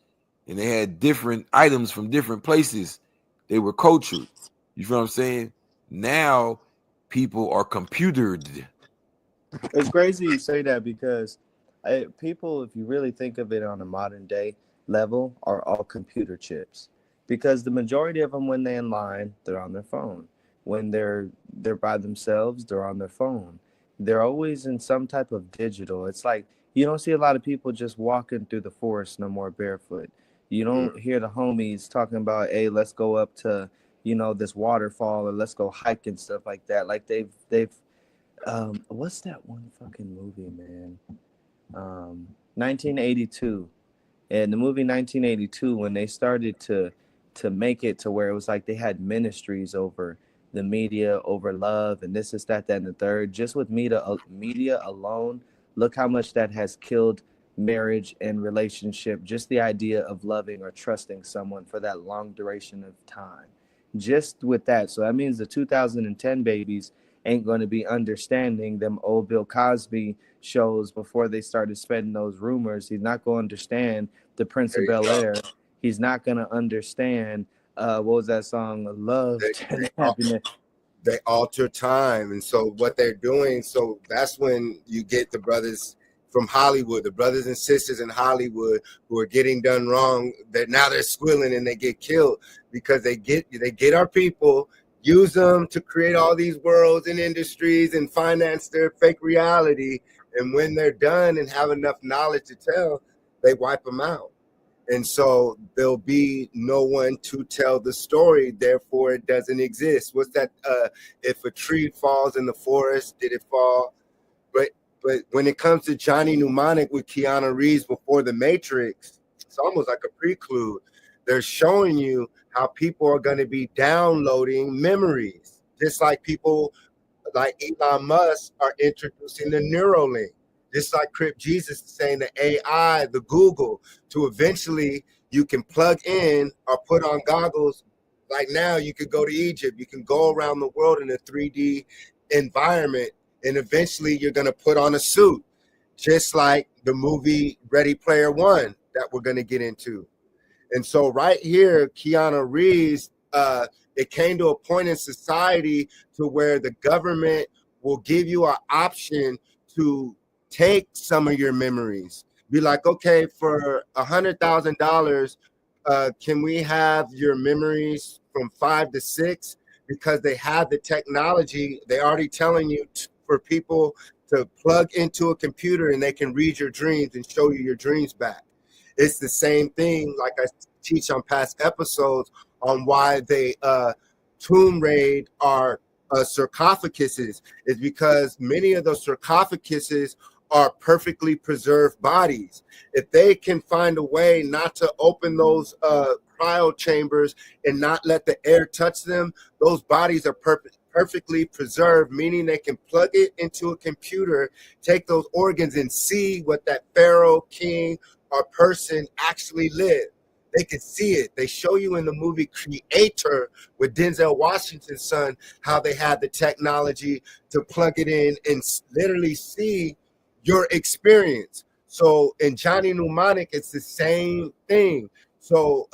And they had different items from different places. They were cultured. You feel what I'm saying? Now people are computered. It's crazy you say that because people, if you really think of it on a modern day level, are all computer chips. Because the majority of them, when they're in line, they're on their phone. When they're by themselves, they're on their phone. They're always in some type of digital. It's like you don't see a lot of people just walking through the forest no more barefoot. You don't hear the homies talking about, hey, let's go up to this waterfall or let's go hike and stuff like that. Like they've what's that one fucking movie, man? 1982. And the movie 1982, when they started to make it to where it was like they had ministries over the media, over love, and this is that, and the third. Just with media alone, look how much that has killed marriage and relationship. Just the idea of loving or trusting someone for that long duration of time. Just with that. So that means the 2010 babies ain't going to be understanding them old Bill Cosby shows before they started spreading those rumors. He's not going to understand the Prince of Bel Air. He's not going to understand what was that song? Love and Happiness. They alter time. And so what they're doing, so that's when you get the brothers from Hollywood, the brothers and sisters in Hollywood who are getting done wrong, that now they're squealing and they get killed because they get our people, use them to create all these worlds and industries and finance their fake reality. And when they're done and have enough knowledge to tell, they wipe them out. And so there'll be no one to tell the story, therefore it doesn't exist. What's that? If a tree falls in the forest, did it fall? But But when it comes to Johnny Mnemonic with Keanu Reeves before The Matrix, it's almost like a prelude. They're showing you how people are going to be downloading memories, just like people like Elon Musk are introducing the Neuralink, just like Crip Jesus is saying the AI, the Google, to eventually you can plug in or put on goggles. Like now you could go to Egypt, you can go around the world in a 3D environment, and eventually you're going to put on a suit, just like the movie Ready Player One that we're going to get into. And so right here, Keanu Reeves, it came to a point in society to where the government will give you an option to take some of your memories. Be like, okay, for $100,000, can we have your memories from 5 to 6? Because they have the technology. They already telling you for people to plug into a computer and they can read your dreams and show you your dreams back. It's the same thing, like I teach on past episodes, on why they tomb raid our sarcophaguses, is because many of those sarcophaguses are perfectly preserved bodies. If they can find a way not to open those cryo chambers and not let the air touch them, those bodies are perfectly preserved, meaning they can plug it into a computer, take those organs and see what that pharaoh, king, or person actually lived. They can see it. They show you in the movie Creator with Denzel Washington's son how they had the technology to plug it in and literally see your experience. So in Johnny Mnemonic, it's the same thing. So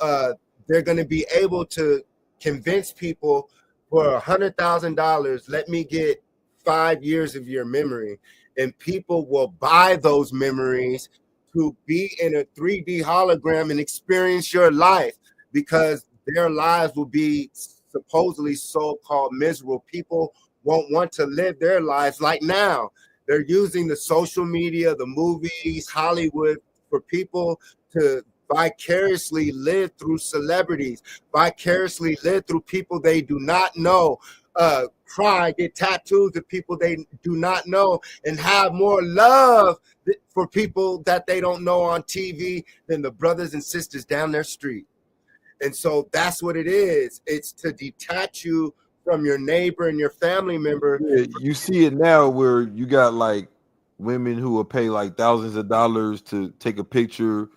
they're going to be able to convince people for $100,000, let me get 5 years of your memory, and people will buy those memories to be in a 3D hologram and experience your life, because their lives will be supposedly so-called miserable. People won't want to live their lives like now. They're using the social media, the movies, Hollywood, for people to vicariously live through celebrities, vicariously live through people they do not know, cry, get tattoos of people they do not know, and have more love for people that they don't know on TV than the brothers and sisters down their street. And so that's what it is. It's to detach you from your neighbor and your family member. Yeah, you see it now where you got like women who will pay like thousands of dollars to take a picture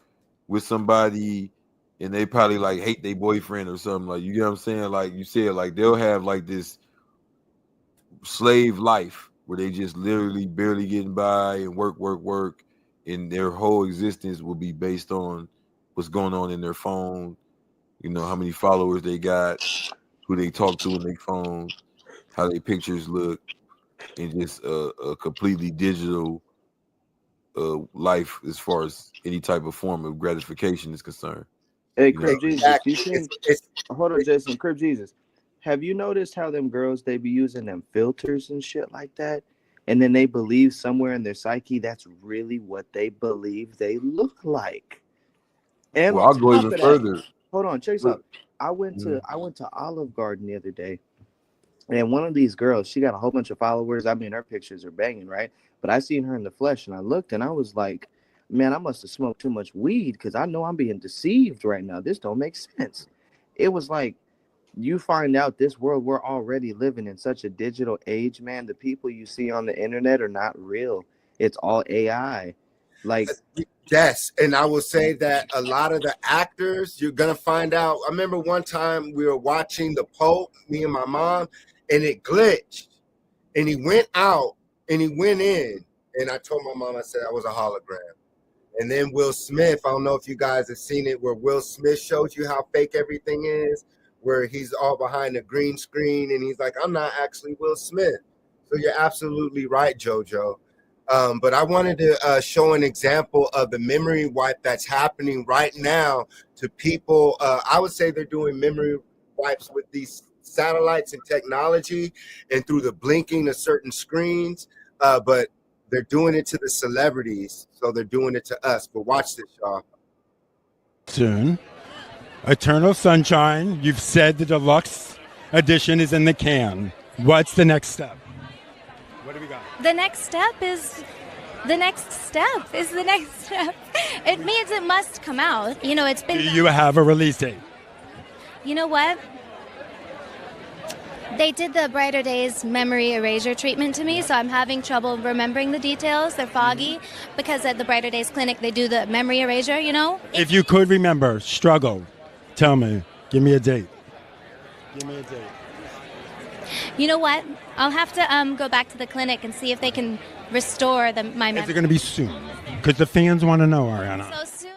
with somebody, and they probably like hate their boyfriend or something. Like, you get what I'm saying? Like you said, like they'll have like this slave life where they just literally barely getting by and work, and their whole existence will be based on what's going on in their phone, you know, how many followers they got, who they talk to in their phone, how their pictures look, and just a completely digital life as far as any type of form of gratification is concerned. Hey, You know? Crib Jesus, you think? Hold on, Jason. Crib Jesus, have you noticed how them girls, they be using them filters and shit like that, and then they believe somewhere in their psyche that's really what they believe they look like? And Well, I'll go even further. Hold on, check this out. I went to Olive Garden the other day, and one of these girls, she got a whole bunch of followers. I mean, her pictures are banging, right? But I seen her in the flesh, and I looked, and I was like, man, I must have smoked too much weed, because I know I'm being deceived right now. This don't make sense. It was like, you find out this world, we're already living in such a digital age, man. The people you see on the internet are not real. It's all AI. Like, yes, and I will say that a lot of the actors, you're gonna find out. I remember one time we were watching The Pope, me and my mom, and it glitched, and he went out and he went in, and I told my mom, I said I was a hologram. And then Will Smith, I don't know if you guys have seen it, where Will Smith shows you how fake everything is, where he's all behind a green screen and he's like, I'm not actually Will Smith. So you're absolutely right, JoJo. But I wanted to show an example of the memory wipe that's happening right now to people. I would say they're doing memory wipes with these satellites and technology and through the blinking of certain screens, but they're doing it to the celebrities, so they're doing it to us. But watch this, y'all. Soon. Eternal Sunshine, you've said the deluxe edition is in the can. What's the next step? What do we got? The next step is The next step is the next step. It means it must come out. You know, it's been. Do you have a release date? You know what? They did the Brighter Days memory erasure treatment to me, so I'm having trouble remembering the details. They're foggy because at the Brighter Days clinic they do the memory erasure, you know? If you could remember, struggle, tell me. Give me a date. Give me a date. You know what? I'll have to go back to the clinic and see if they can restore my Is memory. it going to be soon? Because the fans want to know, Ariana. So soon.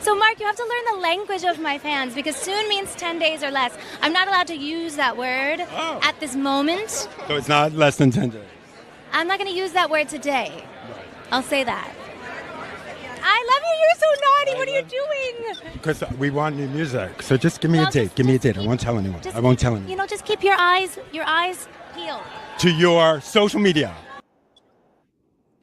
So, Mark, you have to learn the language of my fans because soon means 10 days or less. I'm not allowed to use that word at this moment. So it's not less than 10 days. I'm not going to use that word today. I'll say that. I love you. You're so naughty. What are you doing? Because we want new music. So just give me a date. Give me a date. I won't tell anyone. I won't tell anyone. You know, just keep your eyes peeled. To your social media.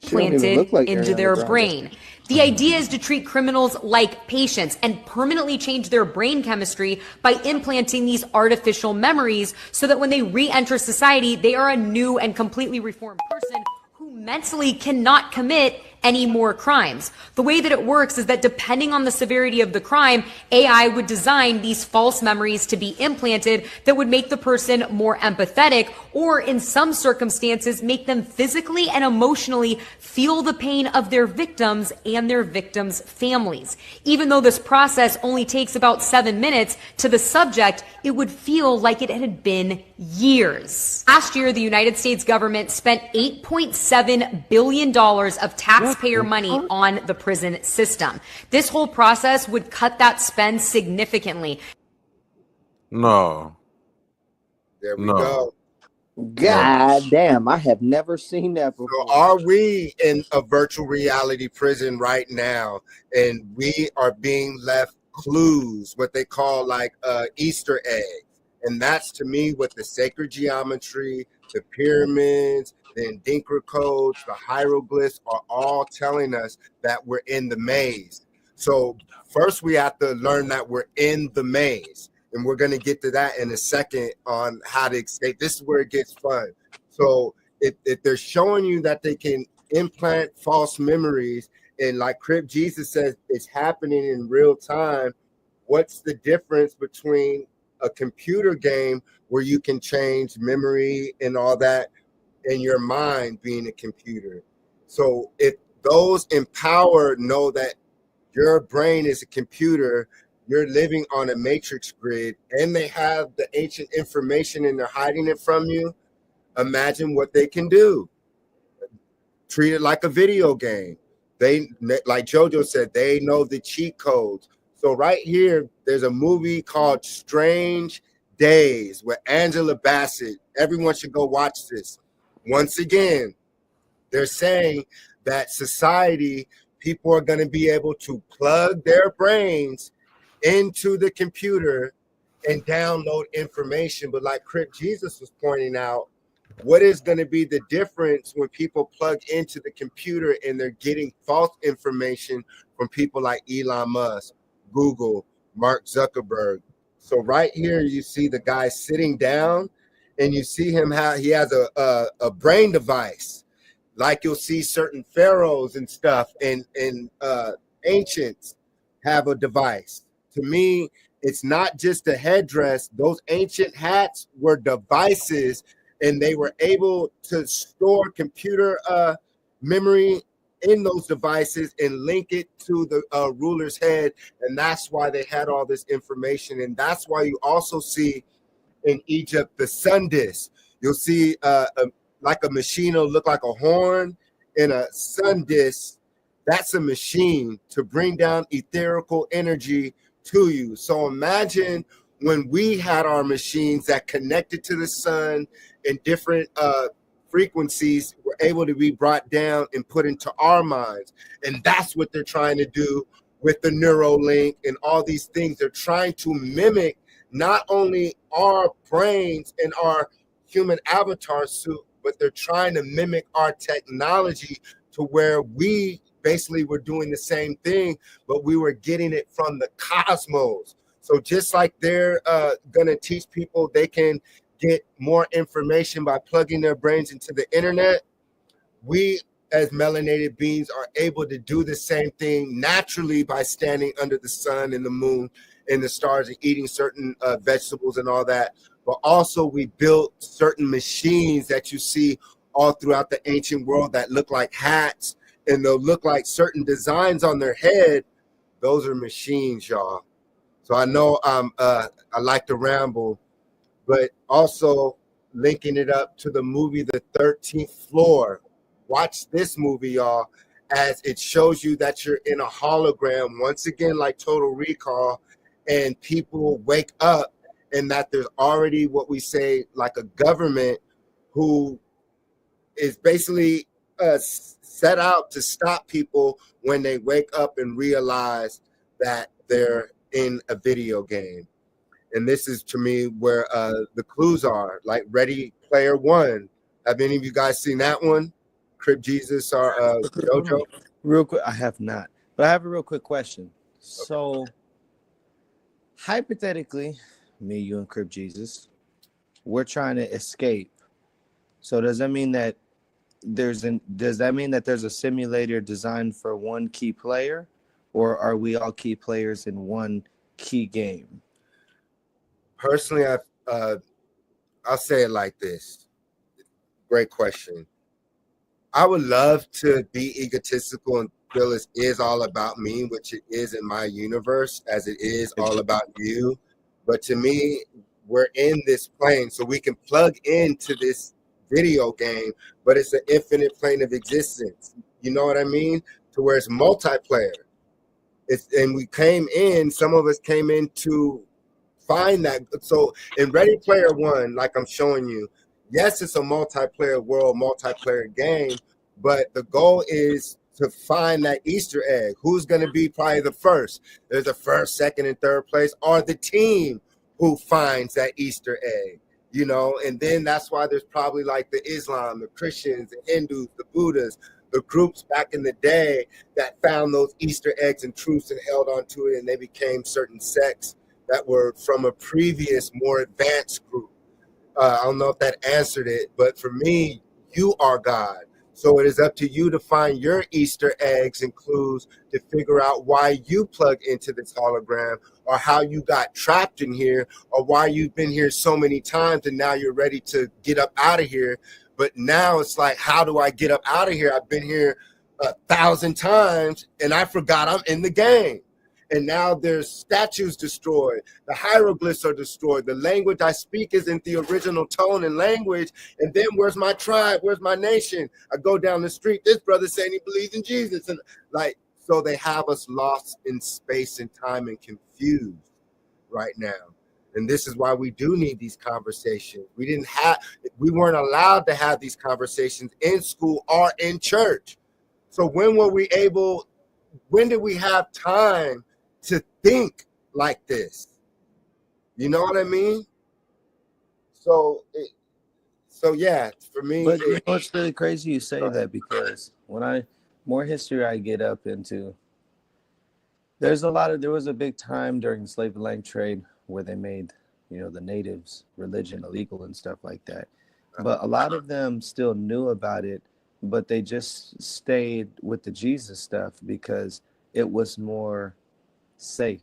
Planted into their brain. The idea is to treat criminals like patients and permanently change their brain chemistry by implanting these artificial memories so that when they re-enter society, they are a new and completely reformed person who mentally cannot commit any more crimes. The way that it works is that depending on the severity of the crime, AI would design these false memories to be implanted that would make the person more empathetic, or in some circumstances, make them physically and emotionally feel the pain of their victims and their victims' families. Even though this process only takes about 7 minutes, to the subject, it would feel like it had been years. Last year, the United States government spent $8.7 billion of taxpayer money on the prison system. This whole process would cut that spend significantly. No. There we go. God damn, I have never seen that before. So are we in a virtual reality prison right now, and we are being left clues, what they call like Easter eggs? And that's to me what the sacred geometry, the pyramids, the Adinkra codes, the hieroglyphs are all telling us that we're in the maze. So first we have to learn that we're in the maze. And we're going to get to that in a second on how to escape. This is where it gets fun. So if they're showing you that they can implant false memories, and like Crip Jesus says, it's happening in real time, what's the difference between a computer game where you can change memory and all that and your mind being a computer? So if those empowered know that your brain is a computer, you're living on a matrix grid, and they have the ancient information and they're hiding it from you, imagine what they can do. Treat it like a video game. They, like JoJo said, they know the cheat codes. So right here, there's a movie called Strange Days with Angela Bassett. Everyone should go watch this. Once again, they're saying that society, people are going to be able to plug their brains into the computer and download information. But like Crip Jesus was pointing out, what is going to be the difference when people plug into the computer and they're getting false information from people like Elon Musk, Google, Mark Zuckerberg? So right here, you see the guy sitting down, and you see him how he has a brain device, like you'll see certain pharaohs and stuff, and ancients have a device. To me, it's not just a headdress. Those ancient hats were devices, and they were able to store computer memory in those devices and link it to the ruler's head. And that's why they had all this information. And that's why you also see in Egypt the sun disk. You'll see like a machine will look like a horn and a sun disk. That's a machine to bring down etherical energy to you. So imagine when we had our machines that connected to the sun and different frequencies were able to be brought down and put into our minds. And that's what they're trying to do with the Neuralink and all these things. They're trying to mimic not only our brains and our human avatar suit, but they're trying to mimic our technology to where we basically were doing the same thing, but we were getting it from the cosmos. So just like they're going to teach people they can get more information by plugging their brains into the internet, we as melanated beings are able to do the same thing naturally by standing under the sun and the moon and the stars and eating certain vegetables and all that. But also we built certain machines that you see all throughout the ancient world that look like hats, and they'll look like certain designs on their head. Those are machines, y'all. So I know I like to ramble, but also linking it up to the movie The 13th Floor. Watch this movie, y'all, as it shows you that you're in a hologram, once again, like Total Recall, and people wake up and that there's already what we say like a government who is basically set out to stop people when they wake up and realize that they're in a video game. And this is, to me, where the clues are, like Ready Player One. Have any of you guys seen that one? Crib Jesus or JoJo? Real quick, I have not. But I have a real quick question. So, hypothetically, me, you, and Crib Jesus, we're trying to escape. So does that mean that there's a simulator designed for one key player, or are we all key players in one key game? Personally, I'll say it like this. Great question. I would love to be egotistical and feel it is all about me, which it is in my universe, as it is all about you. But to me, we're in this plane, so we can plug into this video game, but it's an infinite plane of existence. You know what I mean? To where it's multiplayer. And we came in, some of us came in to find that. So in Ready Player One, like I'm showing you, yes, it's a multiplayer world, multiplayer game, but the goal is to find that Easter egg. Who's going to be probably the first? There's a first, second, and third place, or the team who finds that Easter egg, you know? And then that's why there's probably like the Islam, the Christians, the Hindus, the Buddhas, the groups back in the day that found those Easter eggs and truths and held on to it, and they became certain sects that were from a previous, more advanced group. I don't know if that answered it, but for me, you are God. So it is up to you to find your Easter eggs and clues to figure out why you plug into this hologram, or how you got trapped in here, or why you've been here so many times and now you're ready to get up out of here. But now it's like, how do I get up out of here? I've been here 1,000 times and I forgot I'm in the game. And now there's statues destroyed. The hieroglyphs are destroyed. The language I speak isn't the original tone and language. And then where's my tribe? Where's my nation? I go down the street. This brother saying he believes in Jesus. And like, so they have us lost in space and time and confused right now. And this is why we do need these conversations. We weren't allowed to have these conversations in school or in church. So when did we have time to think like this? You know what I mean? So yeah, for me. But you know, it's really crazy you say that, because more history I get up into, there was a big time during the slave and slave trade where they made, the natives' religion illegal and stuff like that. But a lot of them still knew about it, but they just stayed with the Jesus stuff because it was more safe.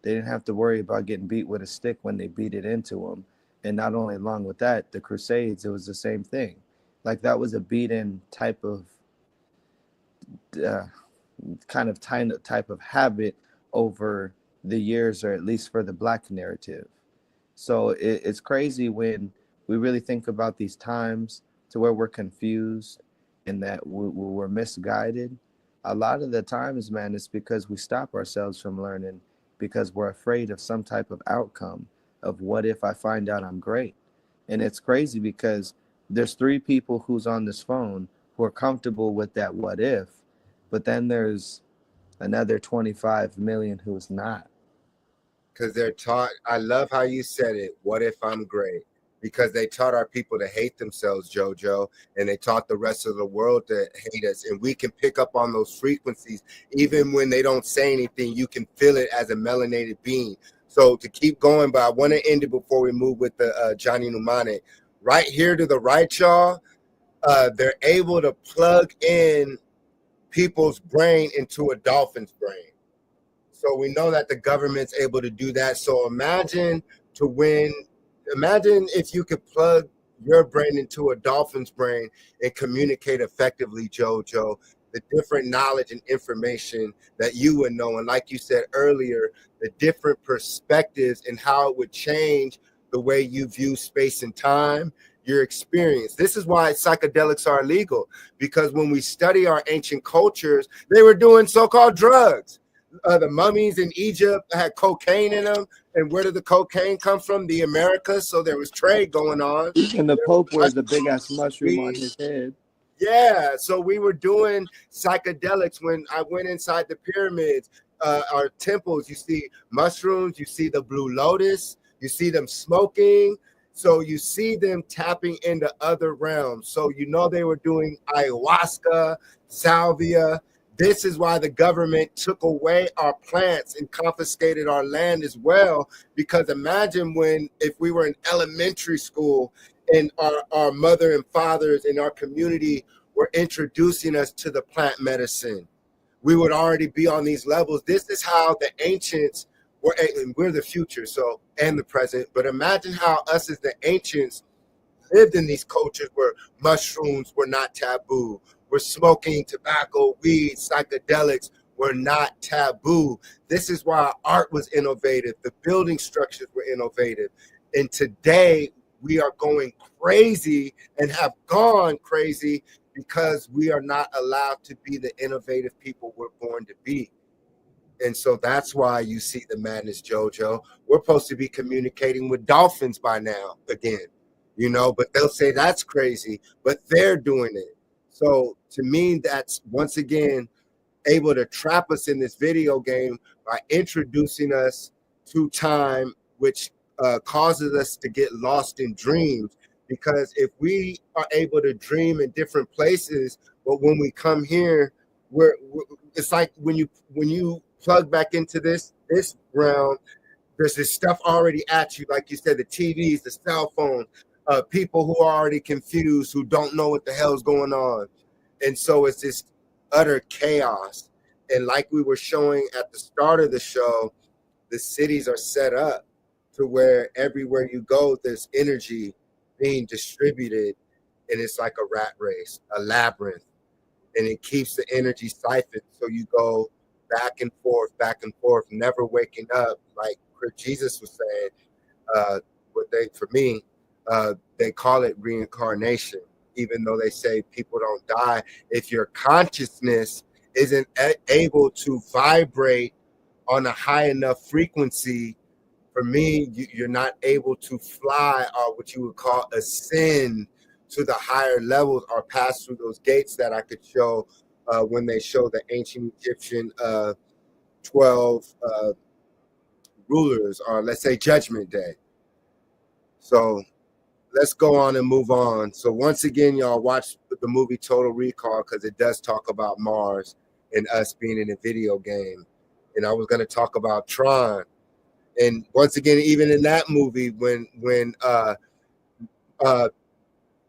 They didn't have to worry about getting beat with a stick when they beat it into them. And not only along with that, the Crusades, it was the same thing. Like, that was a beat-in type of type of habit over the years, or at least for the Black narrative. So it's crazy when we really think about these times to where we're confused and that we're misguided. A lot of the times, man, it's because we stop ourselves from learning because we're afraid of some type of outcome of what if I find out I'm great. And it's crazy because there's 3 people who's on this phone who are comfortable with that what if, but then there's another 25 million who's not. Because they're taught, I love how you said it, what if I'm great? Because they taught our people to hate themselves, JoJo, and they taught the rest of the world to hate us. And we can pick up on those frequencies. Even when they don't say anything, you can feel it as a melanated being. So to keep going, but I want to end it before we move with the Johnny Mnemonic. Right here to the right, y'all, they're able to plug in people's brain into a dolphin's brain. So we know that the government's able to do that. So imagine if you could plug your brain into a dolphin's brain and communicate effectively, JoJo, the different knowledge and information that you would know. And like you said earlier, the different perspectives and how it would change the way you view space and time, your experience. This is why psychedelics are illegal, because when we study our ancient cultures, they were doing so-called drugs. The mummies in Egypt had cocaine in them. And where did the cocaine come from? The Americas. So there was trade going on. And the Pope wears a big ass mushroom on his head. Yeah, so we were doing psychedelics when I went inside the pyramids, our temples. You see mushrooms, you see the blue lotus, you see them smoking. So you see them tapping into other realms. So you know they were doing ayahuasca, salvia. This is why the government took away our plants and confiscated our land as well. Because imagine if we were in elementary school and our mother and fathers in our community were introducing us to the plant medicine. We would already be on these levels. This is how the ancients were, and we're the future, so, and the present. But imagine how us as the ancients lived in these cultures where mushrooms were not taboo. We're smoking tobacco, weed, psychedelics were not taboo. This is why art was innovative. The building structures were innovative. And today we are going crazy and have gone crazy because we are not allowed to be the innovative people we're born to be. And so that's why you see the madness, JoJo. We're supposed to be communicating with dolphins by now again, but they'll say that's crazy, but they're doing it. So to me, that's once again able to trap us in this video game by introducing us to time, which causes us to get lost in dreams. Because if we are able to dream in different places, but when we come here, it's like when you plug back into this realm, there's this stuff already at you, like you said, the TVs, the cell phone, people who are already confused, who don't know what the hell's going on. And so it's this utter chaos. And like we were showing at the start of the show, the cities are set up to where everywhere you go, there's energy being distributed, and it's like a rat race, a labyrinth, and it keeps the energy siphoned. So you go back and forth, never waking up. Like Jesus was saying, they call it reincarnation, even though they say people don't die. If your consciousness isn't able to vibrate on a high enough frequency, for me, you're not able to fly or what you would call ascend to the higher levels or pass through those gates that I could show when they show the ancient Egyptian 12 rulers, or let's say Judgment Day. So let's go on and move on. So once again, y'all watch the movie Total Recall because it does talk about Mars and us being in a video game. And I was going to talk about Tron. And once again, even in that movie, when Arnold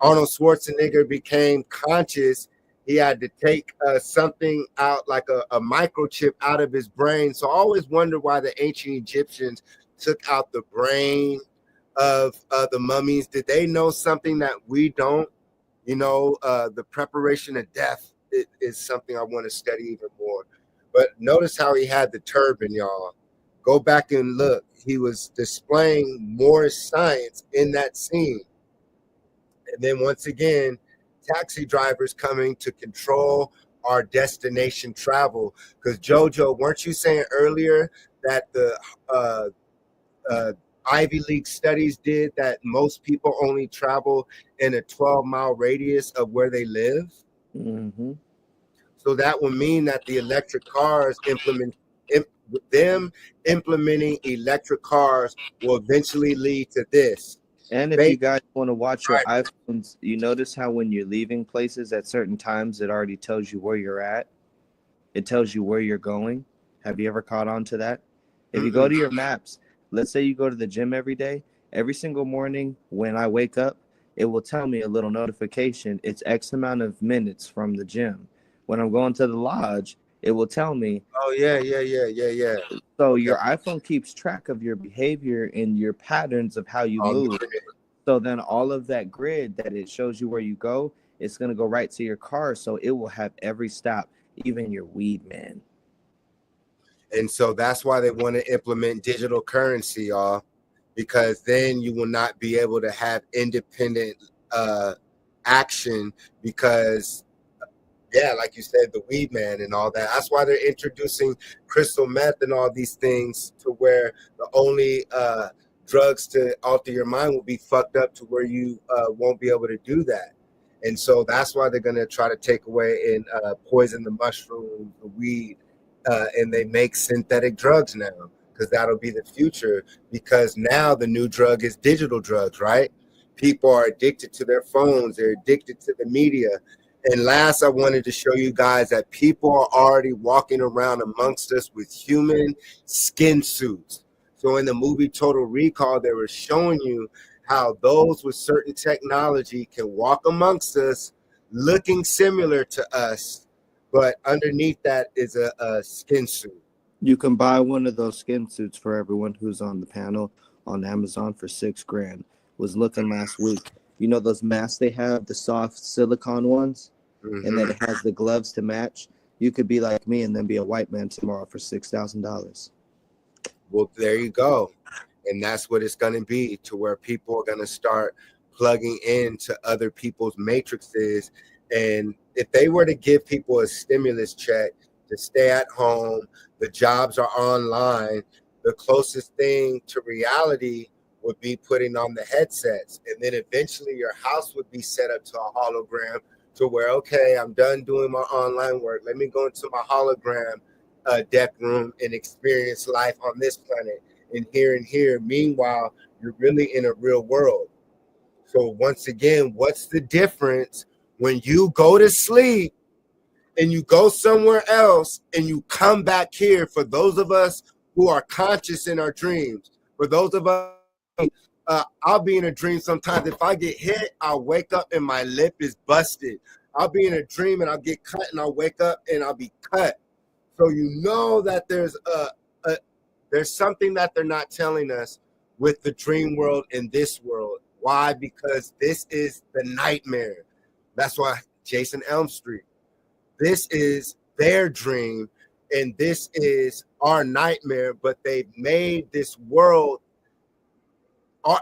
Schwarzenegger became conscious, he had to take something out, like a microchip out of his brain. So I always wonder why the ancient Egyptians took out the brain of the mummies. Did they know something that we don't? The preparation of death is something I want to study even more. But notice how he had the turban, y'all. Go back and look. He was displaying more science in that scene. And then once again, taxi drivers coming to control our destination travel. Because JoJo, weren't you saying earlier that the Ivy League studies did that most people only travel in a 12-mile radius of where they live? Mm-hmm. So that would mean that the electric cars implementing electric cars will eventually lead to this. And if you guys want to watch your iPhones, you notice how when you're leaving places at certain times, it already tells you where you're at. It tells you where you're going. Have you ever caught on to that? If you go to your maps, let's say you go to the gym every day, every single morning when I wake up, it will tell me a little notification. It's X amount of minutes from the gym. When I'm going to the lodge, it will tell me. Oh yeah. So Okay. your iPhone keeps track of your behavior and your patterns of how you Oh, move. So then all of that grid that it shows you where you go, it's going to go right to your car. So it will have every stop, even your weed, man. And so that's why they want to implement digital currency, y'all, because then you will not be able to have independent action because, yeah, like you said, the weed man and all that. That's why they're introducing crystal meth and all these things to where the only drugs to alter your mind will be fucked up to where you won't be able to do that. And so that's why they're going to try to take away and poison the mushrooms, the weed, and they make synthetic drugs now because that'll be the future, because now the new drug is digital drugs, right? People are addicted to their phones. They're addicted to the media. And last, I wanted to show you guys that people are already walking around amongst us with human skin suits. So in the movie Total Recall, they were showing you how those with certain technology can walk amongst us looking similar to us, but underneath that is a skin suit. You can buy one of those skin suits for everyone who's on the panel on Amazon for $6,000. Was looking last week. You know those masks they have, the soft silicone ones, and then it has the gloves to match. You could be like me and then be a white man tomorrow for $6,000. Well, there you go. And that's what it's going to be, to where people are going to start plugging into other people's matrices. And if they were to give people a stimulus check to stay at home, the jobs are online, the closest thing to reality would be putting on the headsets. And then eventually your house would be set up to a hologram to where, okay, I'm done doing my online work. Let me go into my hologram deck room and experience life on this planet and here. Meanwhile, you're really in a real world. So once again, what's the difference when you go to sleep and you go somewhere else and you come back here? For those of us who are conscious in our dreams, for those of us, I'll be in a dream sometimes. If I get hit, I'll wake up and my lip is busted. I'll be in a dream and I'll get cut and I'll wake up and I'll be cut. So you know that there's something that they're not telling us with the dream world and this world. Why? Because this is the nightmare. That's why Jason Elm Street. This is their dream and this is our nightmare, but they've made this world.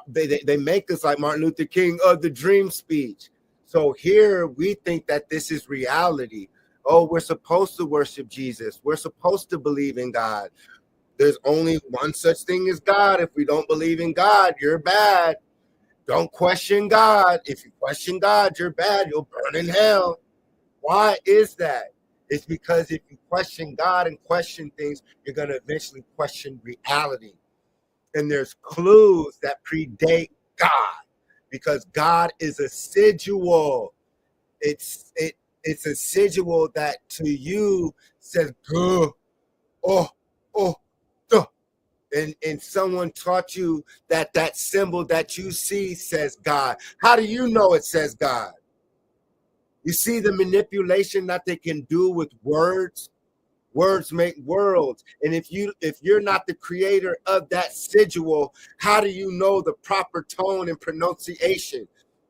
They make us like Martin Luther King of the dream speech. So here we think that this is reality. Oh, we're supposed to worship Jesus. We're supposed to believe in God. There's only one such thing as God. If we don't believe in God, you're bad. Don't question God. If you question God, you're bad. You'll burn in hell. Why is that? It's because if you question God and question things, you're going to eventually question reality. And there's clues that predate God, because God is assidual. It's assidual that to you says, duh, oh, duh. And someone taught you that that symbol that you see says God. How do you know it says God? You see the manipulation that they can do with words? Words make worlds. And if you're not the creator of that sigil, how do you know the proper tone and pronunciation?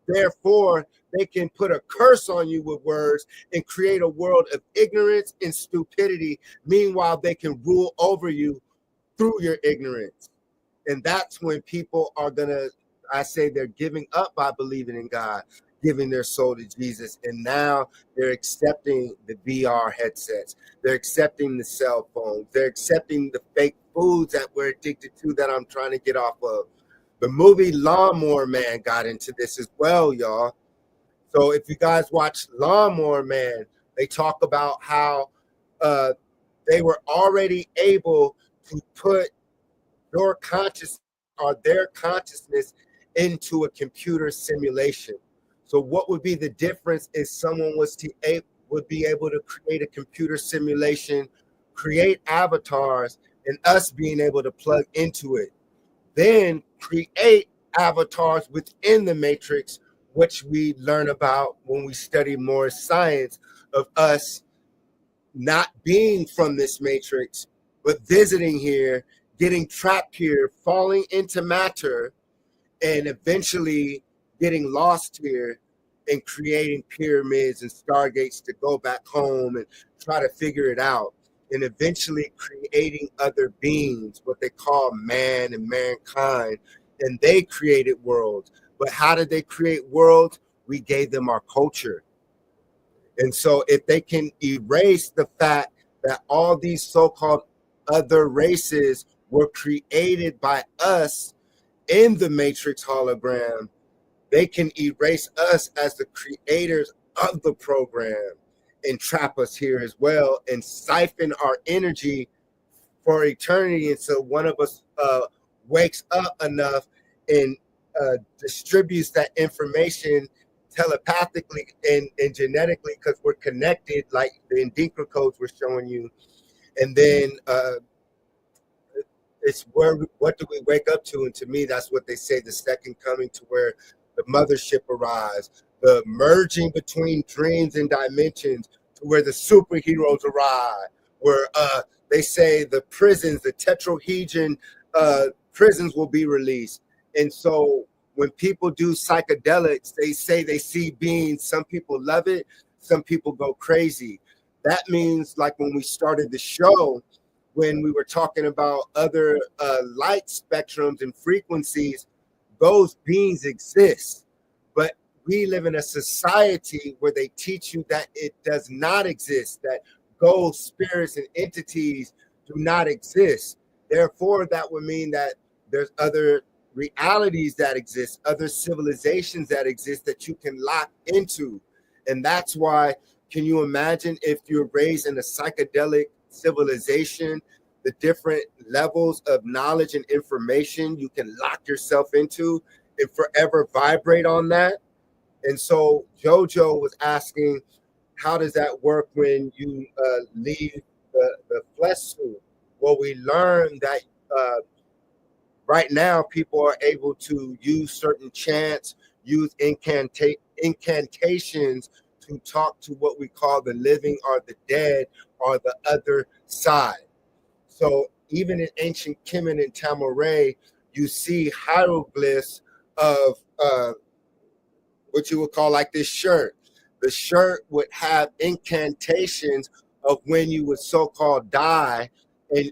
Therefore, they can put a curse on you with words and create a world of ignorance and stupidity. Meanwhile, they can rule over you through your ignorance. And that's when people are I say they're giving up by believing in God, giving their soul to Jesus. And now they're accepting the VR headsets. They're accepting the cell phones. They're accepting the fake foods that we're addicted to that I'm trying to get off of. The movie Lawnmower Man got into this as well, y'all. So if you guys watch Lawnmower Man, they talk about how they were already able to put your conscious or their consciousness into a computer simulation. So what would be the difference if someone would be able to create a computer simulation, create avatars, and us being able to plug into it? Then create avatars within the matrix which we learn about when we study more science of us not being from this matrix, but visiting here, getting trapped here, falling into matter, and eventually getting lost here and creating pyramids and stargates to go back home and try to figure it out, and eventually creating other beings, what they call man and mankind, and they created worlds. But how did they create worlds? We gave them our culture. And so if they can erase the fact that all these so-called other races were created by us in the Matrix hologram, they can erase us as the creators of the program and trap us here as well and siphon our energy for eternity until one of us wakes up enough and distributes that information telepathically and genetically, because we're connected like the Indinka codes were showing you. And then it's what do we wake up to? And to me, that's what they say, the second coming, to where the mothership arrives, the merging between dreams and dimensions, to where the superheroes arrive, where they say the prisons, the tetrahedron prisons will be released. And so when people do psychedelics, they say they see beings. Some people love it, some people go crazy. That means, like when we started the show, when we were talking about other light spectrums and frequencies, those beings exist. But we live in a society where they teach you that it does not exist, that ghosts, spirits, and entities do not exist. Therefore, that would mean that there's other realities that exist, other civilizations that exist that you can lock into. And that's why, can you imagine if you're raised in a psychedelic civilization, the different levels of knowledge and information you can lock yourself into and forever vibrate on that? And so JoJo was asking, how does that work when you leave the flesh suit? Well, we learned that right now people are able to use certain chants, use incantations to talk to what we call the living or the dead or the other side. So even in ancient Kemet and Tamaray, you see hieroglyphs of what you would call like this shirt. The shirt would have incantations of when you would so-called die, and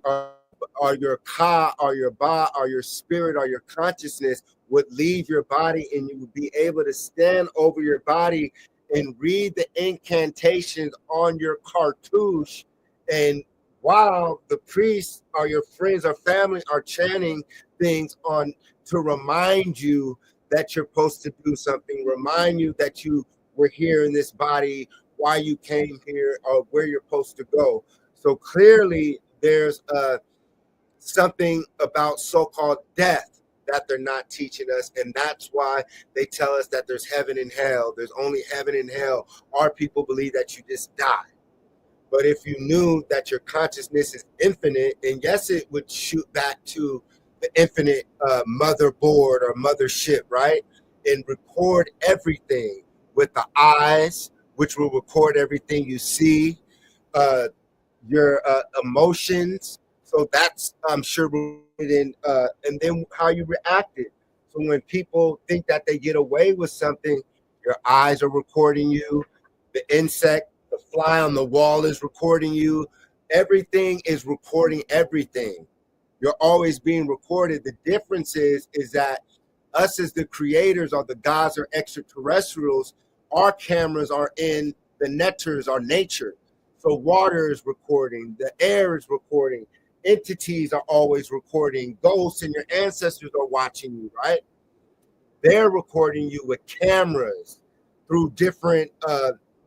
or your ka or your ba or your spirit or your consciousness would leave your body, and you would be able to stand over your body and read the incantations on your cartouche. And while the priests or your friends or family are chanting things on to remind you that you're supposed to do something, remind you that you were here in this body, why you came here, or where you're supposed to go. So clearly there's something about so-called death that they're not teaching us, and that's why they tell us that there's heaven and hell. There's only heaven and hell. Our people believe that you just die. But if you knew that your consciousness is infinite, and yes, it would shoot back to the infinite motherboard or mothership, right? And record everything with the eyes, which will record everything you see, your emotions. So that's, I'm sure, in and then how you reacted. So when people think that they get away with something, your eyes are recording you, the insect, the fly on the wall is recording you. Everything is recording everything. You're always being recorded. The difference is that us as the creators or the gods or extraterrestrials, our cameras are in the netters or nature. So water is recording, the air is recording, entities are always recording, ghosts and your ancestors are watching you, right? They're recording you with cameras through different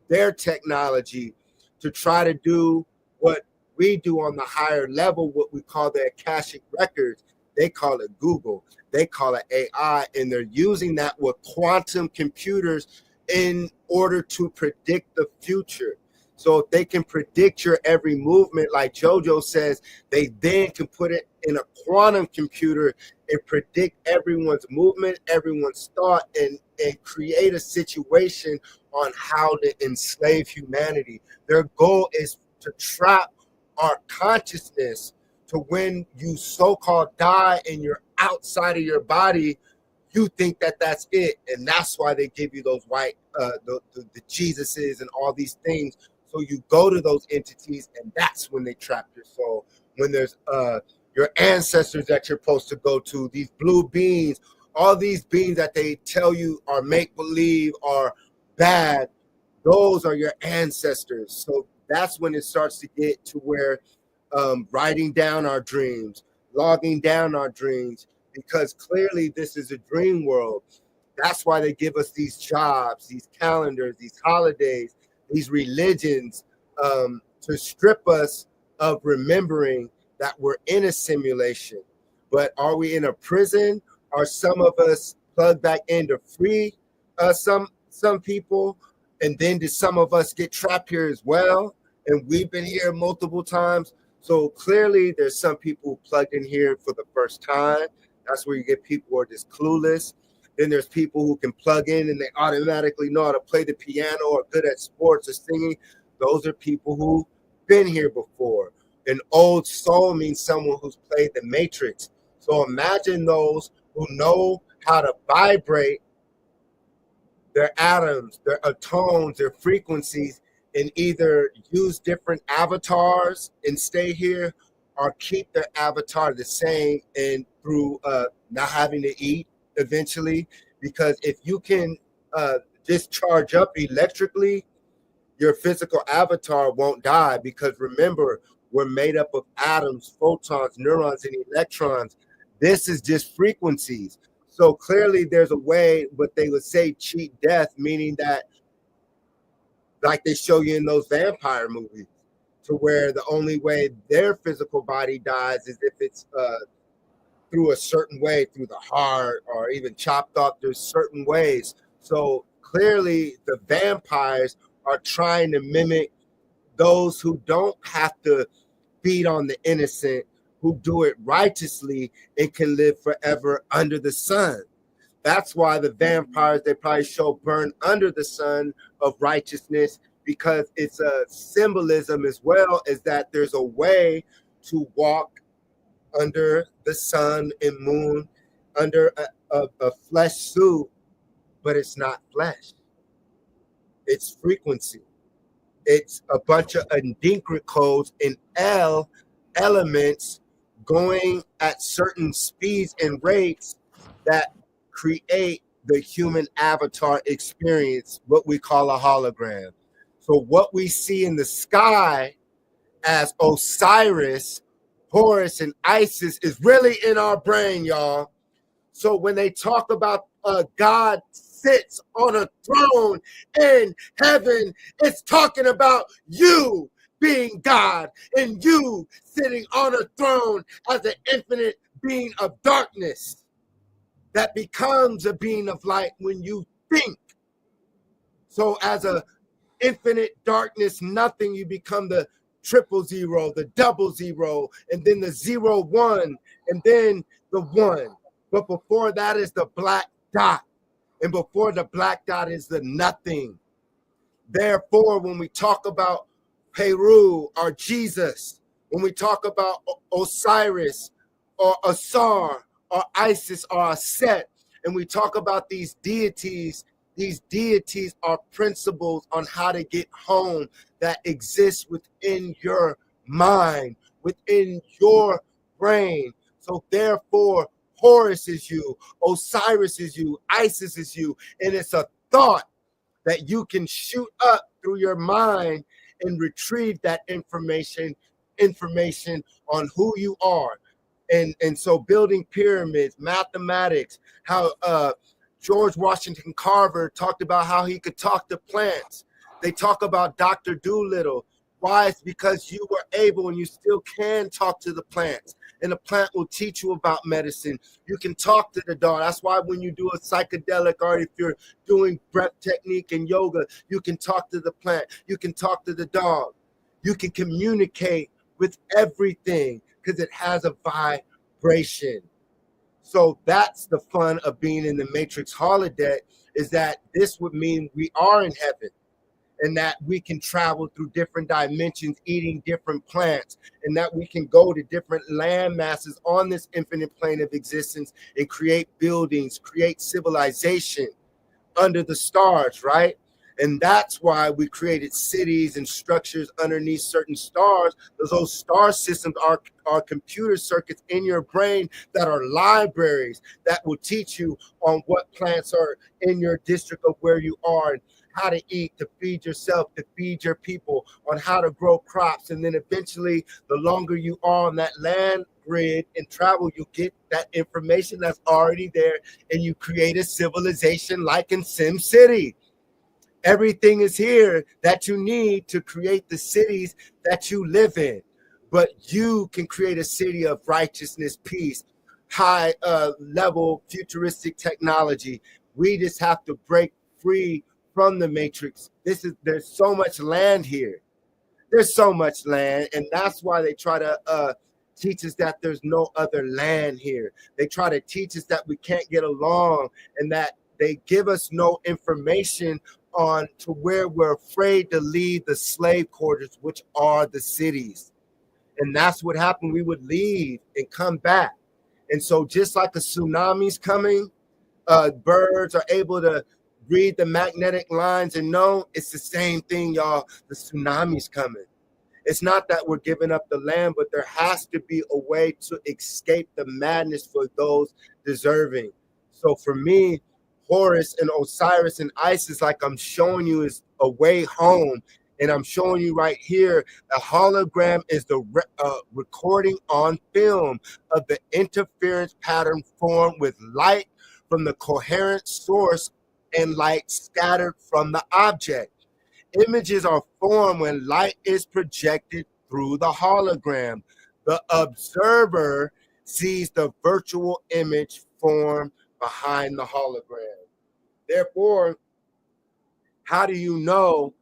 their technology to try to do what we do on the higher level, what we call the Akashic records. They call it Google, they call it AI, and they're using that with quantum computers in order to predict the future. So if they can predict your every movement, like JoJo says, they then can put it in a quantum computer and predict everyone's movement, everyone's thought, and create a situation on how to enslave humanity. Their goal is to trap our consciousness to when you so-called die and you're outside of your body, you think that that's it. And that's why they give you those white, the Jesuses and all these things. So you go to those entities, and that's when they trap your soul. When there's your ancestors that you're supposed to go to, these blue beings, all these beings that they tell you are make-believe, are bad, those are your ancestors. So that's when it starts to get to where writing down our dreams, logging down our dreams, because clearly this is a dream world. That's why they give us these jobs, these calendars, these holidays, these religions, to strip us of remembering that we're in a simulation. But are we in a prison? Are some of us plugged back in to free some people? And then did some of us get trapped here as well? And we've been here multiple times. So clearly there's some people plugged in here for the first time. That's where you get people who are just clueless. Then there's people who can plug in and they automatically know how to play the piano or good at sports or singing. Those are people who've been here before. An old soul means someone who's played the Matrix. So imagine those who know how to vibrate their atoms, their atones, their frequencies, and either use different avatars and stay here, or keep their avatar the same and through not having to eat eventually. Because if you can just charge up electrically, your physical avatar won't die, because remember, we're made up of atoms, photons, neurons, and electrons. This is just frequencies. So clearly there's a way, but they would say cheat death, meaning that like they show you in those vampire movies, to where the only way their physical body dies is if it's through a certain way, through the heart, or even chopped off. There's certain ways. So clearly the vampires are trying to mimic those who don't have to feed on the innocent, who do it righteously and can live forever under the sun. That's why the vampires, they probably show burn under the sun of righteousness, because it's a symbolism as well as that there's a way to walk under the sun and moon, under a flesh suit, but it's not flesh. It's frequency. It's a bunch of Adinkra codes and L elements going at certain speeds and rates that create the human avatar experience, what we call a hologram. So what we see in the sky as Osiris, Horus, and Isis is really in our brain, y'all. So when they talk about God sits on a throne in heaven, it's talking about you being God and you sitting on a throne as an infinite being of darkness that becomes a being of light when you think. So as a infinite darkness, nothing, you become the 000, the 00, and then the 01, and then the 1. But before that is the black dot. And before the black dot is the nothing. Therefore, when we talk about Peru or Jesus, when we talk about Osiris or Asar or Isis or Set, and we talk about these deities are principles on how to get home that exist within your mind, within your brain. So therefore, Horus is you, Osiris is you, Isis is you, and it's a thought that you can shoot up through your mind and retrieve that information on who you are. And so building pyramids, mathematics, how George Washington Carver talked about how he could talk to plants. They talk about Dr. Doolittle. Why? It's because you were able and you still can talk to the plants. And the plant will teach you about medicine. You can talk to the dog. That's why when you do a psychedelic, or if you're doing breath technique and yoga, you can talk to the plant. You can talk to the dog. You can communicate with everything because it has a vibration. So that's the fun of being in the Matrix holodeck, is that this would mean we are in heaven, and that we can travel through different dimensions, eating different plants, and that we can go to different land masses on this infinite plane of existence and create buildings, create civilization under the stars, right? And that's why we created cities and structures underneath certain stars, because those star systems are computer circuits in your brain that are libraries that will teach you on what plants are in your district of where you are, and how to eat, to feed yourself, to feed your people, on how to grow crops. And then eventually, the longer you are on that land grid and travel, you get that information that's already there, and you create a civilization like in Sim City. Everything is here that you need to create the cities that you live in. But you can create a city of righteousness, peace, high level futuristic technology. We just have to break free from the matrix. There's so much land here. There's so much land, and that's why they try to teach us that there's no other land here. They try to teach us that we can't get along, and that they give us no information on to where we're afraid to leave the slave quarters, which are the cities. And that's what happened. We would leave and come back. And so just like a tsunami's coming, birds are able to read the magnetic lines and know it's the same thing, y'all. The tsunami's coming. It's not that we're giving up the land, but there has to be a way to escape the madness for those deserving. So for me, Horus and Osiris and Isis, like I'm showing you, is a way home. And I'm showing you right here, a hologram is the recording on film of the interference pattern formed with light from the coherent source and light scattered from the object. Images are formed when light is projected through the hologram. The observer sees the virtual image formed behind the hologram. Therefore, how do you know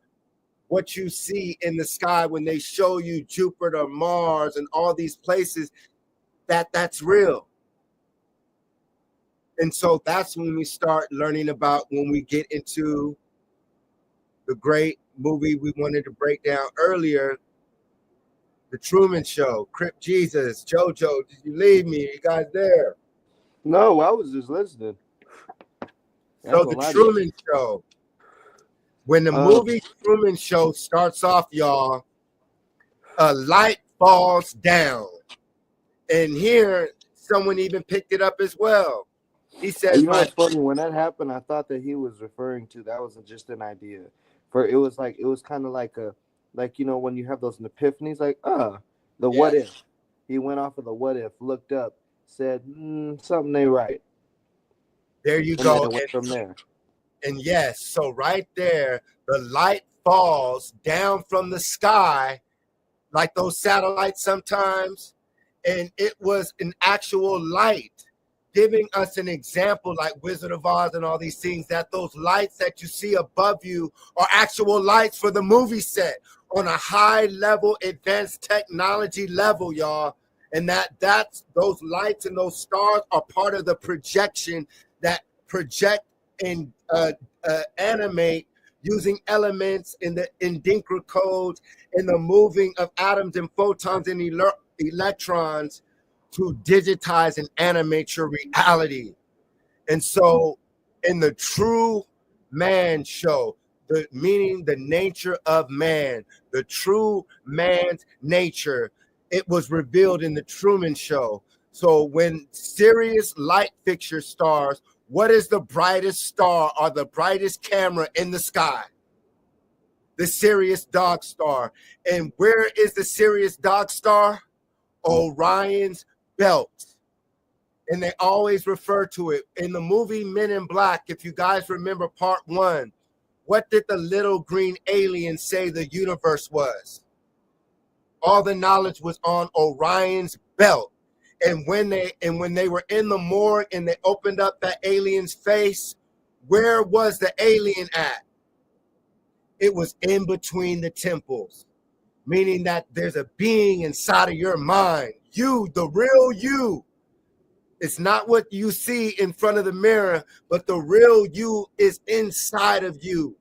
what you see in the sky when they show you Jupiter, Mars, and all these places, that's real? And so that's when we start learning about, when we get into the great movie we wanted to break down earlier, The Truman Show, Crip Jesus, JoJo, did you leave me? You guys there? No, I was just listening. So The Truman Show. When the movie Truman Show starts off, y'all, a light falls down. And here, someone even picked it up as well. He says, you know what's funny? When that happened, I thought that he was referring to, that wasn't just an idea. For it was kind of like when you have those epiphanies, like, the what if. He went off of the what if, looked up, said, something ain't right. There you go. And went from there. And yes, so right there, the light falls down from the sky, like those satellites sometimes, and it was an actual light, giving us an example, like Wizard of Oz and all these things, that those lights that you see above you are actual lights for the movie set on a high level, advanced technology level, y'all. And that's those lights and those stars are part of the projection that project and animate using elements in the Indinka codes and the moving of atoms and photons and electrons to digitize and animate your reality. And so in the True Man Show, meaning the nature of man, the true man's nature, it was revealed in the Truman Show. So when Sirius light fixture stars, what is the brightest star or the brightest camera in the sky? The Sirius Dog Star. And where is the Sirius Dog Star? Orion's belt. And they always refer to it. In the movie Men in Black, if you guys remember part 1, what did the little green alien say the universe was? All the knowledge was on Orion's belt. And when they were in the morgue and they opened up that alien's face, where was the alien at? It was in between the temples, meaning that there's a being inside of your mind. You, the real you, It's not what you see in front of the mirror, but the real you is inside of you.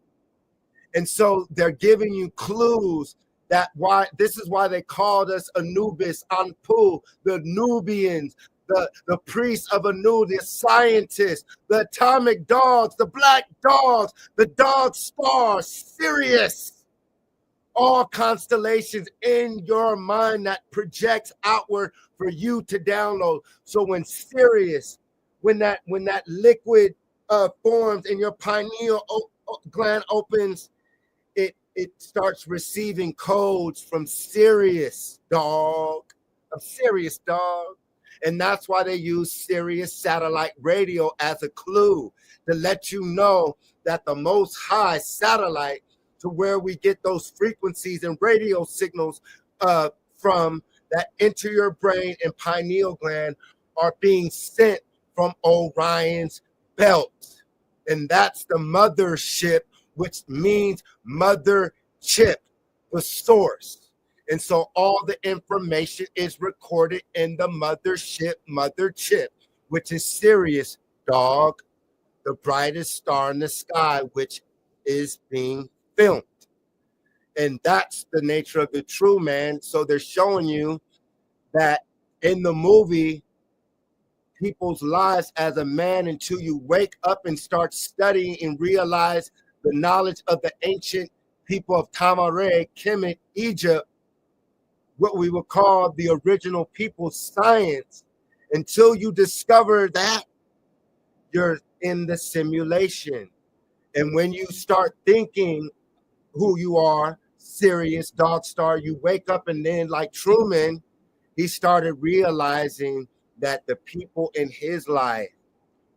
And so they're giving you clues that why this is why they called us Anubis, Anpu, the Nubians, the priests of Anu, the scientists, the atomic dogs, the black dogs, the dog star, Sirius. All constellations in your mind that projects outward for you to download. So when Sirius, when that liquid forms and your pineal gland opens, it starts receiving codes from Sirius, dog, a Sirius dog. And that's why they use Sirius satellite radio as a clue to let you know that the most high satellite to where we get those frequencies and radio signals from that enter your brain and pineal gland are being sent from Orion's belt. And that's the mothership, which means mother chip, the source. And so all the information is recorded in the mothership, mother chip, which is Sirius, dog, the brightest star in the sky, which is being filmed. And that's the nature of the true man. So they're showing you that in the movie, people's lives as a man until you wake up and start studying and realize the knowledge of the ancient people of Tamare, Kemet, Egypt, what we would call the original people's science. Until you discover that, you're in the simulation. And when you start thinking who you are, Sirius, dog star, you wake up, and then like Truman, he started realizing that the people in his life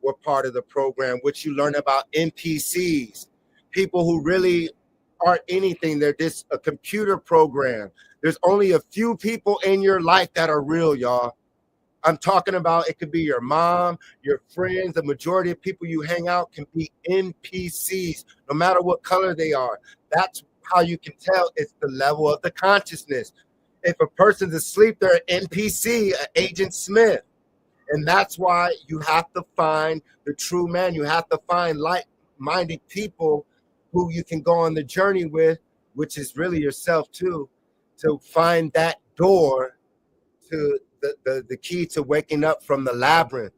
were part of the program, which you learn about NPCs, people who really aren't anything. They're just a computer program. There's only a few people in your life that are real, y'all. I'm talking about, it could be your mom, your friends. The majority of people you hang out can be NPCs, no matter what color they are. That's how you can tell it's the level of the consciousness. If a person's asleep, they're an NPC, an Agent Smith. And that's why you have to find the true man. You have to find like-minded people who you can go on the journey with, which is really yourself too, to find that door to the key to waking up from the labyrinth.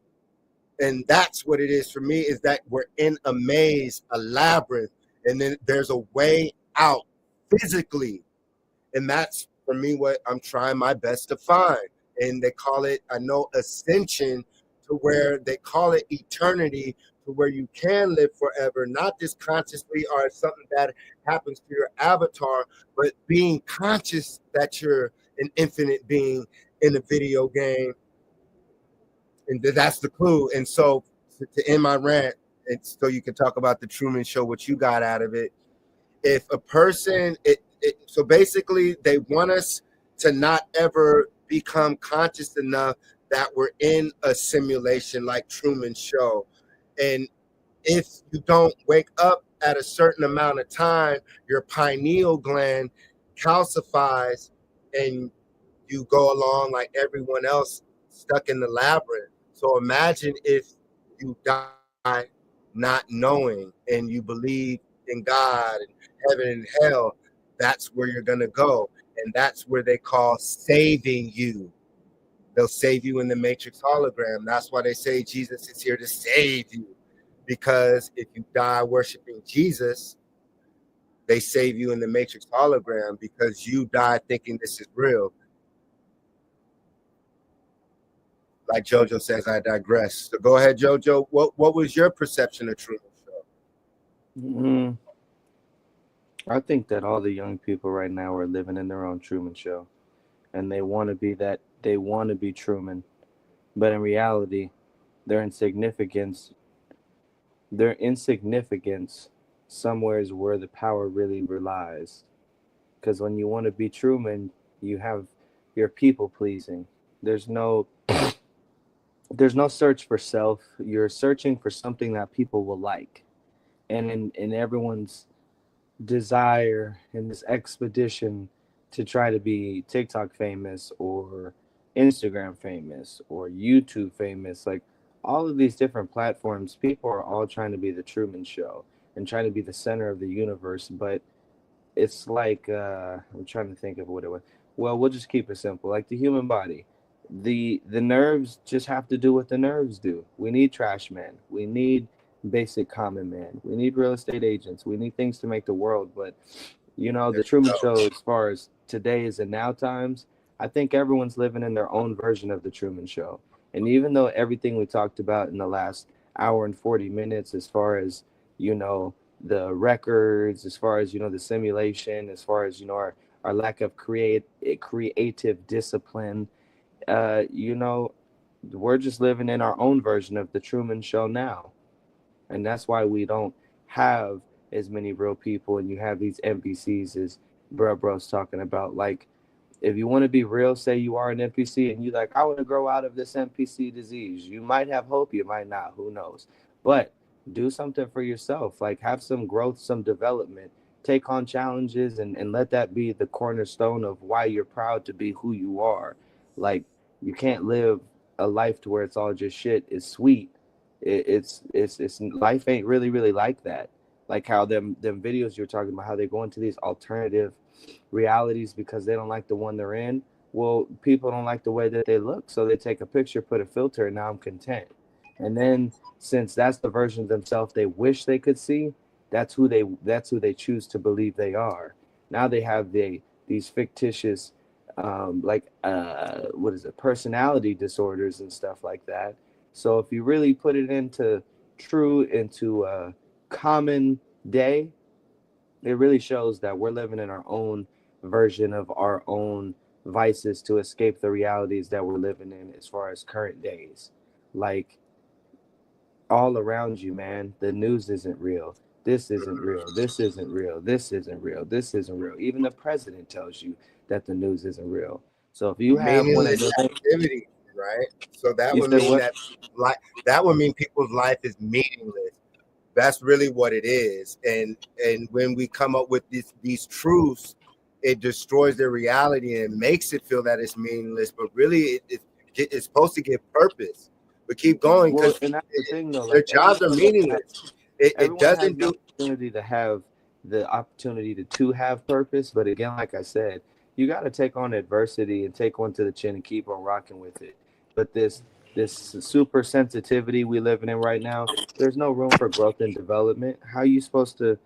And that's what it is for me, is that we're in a maze, a labyrinth, and then there's a way out physically. And that's for me what I'm trying my best to find. And they call it, I know, ascension, to where they call it eternity, to where you can live forever, not just consciously or something that happens to your avatar, but being conscious that you're an infinite being in a video game. And that's the clue. And so to end my rant, and so you can talk about the Truman Show, what you got out of it. If a person, so basically they want us to not ever become conscious enough that we're in a simulation like Truman Show. And if you don't wake up at a certain amount of time, your pineal gland calcifies and you go along like everyone else stuck in the labyrinth. So imagine if you die not knowing and you believe in God and heaven and hell, that's where you're going to go. And that's where they call saving you. They'll save you in the Matrix hologram. That's why they say Jesus is here to save you. Because if you die worshiping Jesus, they save you in the Matrix hologram because you die thinking this is real. Like JoJo says, I digress. So go ahead, JoJo. What was your perception of Truman Show? I think that all the young people right now are living in their own Truman Show, and they want to be that. They want to be Truman, but in reality, their insignificance somewhere is where the power really relies. Because when you want to be Truman, you're people pleasing. There's no search for self. You're searching for something that people will like, and in everyone's desire in this expedition to try to be TikTok famous or Instagram famous or YouTube famous. Like all of these different platforms, people are all trying to be the Truman Show and trying to be the center of the universe. But it's like I'm trying to think of what it was. Well, we'll just keep it simple. Like the human body, the nerves just have to do what the nerves do. We need trash men. We need basic common man. We need real estate agents. We need things to make the world. But the Truman Show, as far as today's and now times, I think everyone's living in their own version of the Truman Show. And even though everything we talked about in the last hour and 40 minutes, as far as, the records, as far as, the simulation, as far as, our lack of creative discipline, we're just living in our own version of the Truman Show now. And that's why we don't have as many real people, and you have these NPCs as bro's talking about. Like, if you want to be real, say you are an NPC and you like, I want to grow out of this NPC disease. You might have hope, you might not, who knows? But do something for yourself. Like, have some growth, some development. Take on challenges and let that be the cornerstone of why you're proud to be who you are. Like, you can't live a life to where it's all just shit. It's sweet. It's life ain't really like that. Like how them videos you're talking about, how they go into these alternative realities because they don't like the one they're in. Well, people don't like the way that they look, so they take a picture, put a filter, and now I'm content. And then since that's the version of themselves they wish they could see, that's who they choose to believe they are. Now they have these fictitious personality disorders and stuff like that. So if you really put it into common day, it really shows that we're living in our own version of our own vices to escape the realities that we're living in as far as current days. Like, all around you, man, the news isn't real. This isn't real. This isn't real. This isn't real. This isn't real. Even the president tells you that the news isn't real. So if you have one of Meaningless those activity, right? So that you would said mean what? that would mean people's life is meaningless. That's really what it is. And when we come up with these truths, it destroys their reality and makes it feel that it's meaningless. But really, it's supposed to give purpose. But keep going Well, because and that's the thing though. their Like jobs are meaningless. It everyone has doesn't the do. opportunity to have to have purpose, but again, like I said, you got to take on adversity and take one to the chin and keep on rocking with it. But this super sensitivity we living in right now, there's no room for growth and development. How you supposed to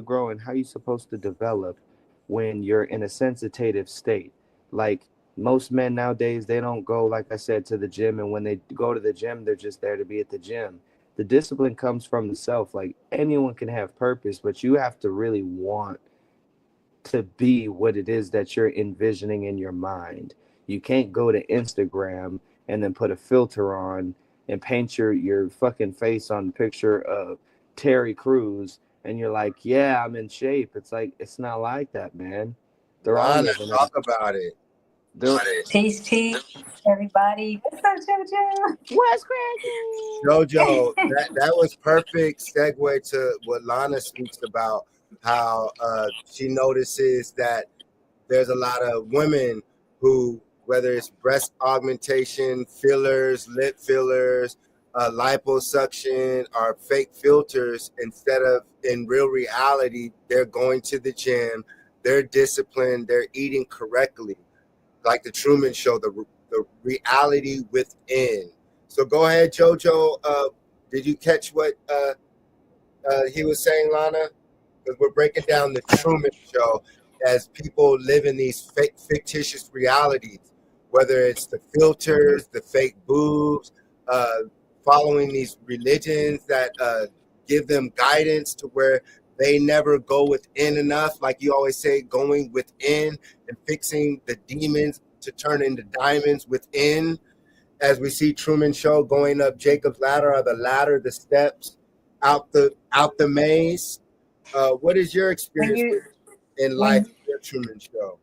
grow and how you supposed to develop when you're in a sensitive state? Like, most men nowadays, they don't go, like I said, to the gym, and when they go to the gym, they're just there to be at the gym. The discipline comes from the self. Like, anyone can have purpose, but you have to really want to be what it is that you're envisioning in your mind. You can't go to Instagram and then put a filter on and paint your fucking face on a picture of Terry Crews and you're like, yeah, I'm in shape. It's like, it's not like that, man. They're all Lana, living talk about it. Peace, everybody. What's up, JoJo? What's cracking? Jojo, that was perfect segue to what Lana speaks about, how she notices that there's a lot of women who, whether it's breast augmentation, fillers, lip fillers, liposuction, or fake filters, instead of in real reality, they're going to the gym, they're disciplined, they're eating correctly. Like the Truman Show, the reality within. So go ahead, Jojo. Did you catch what he was saying, Lana? Because we're breaking down the Truman Show as people live in these fake, fictitious realities, whether it's the filters, the fake boobs, following these religions that give them guidance to where they never go within enough. Like you always say, going within and fixing the demons to turn into diamonds within. As we see Truman Show going up Jacob's ladder, or the ladder, the steps out the maze. What is your experience in life with your Truman Show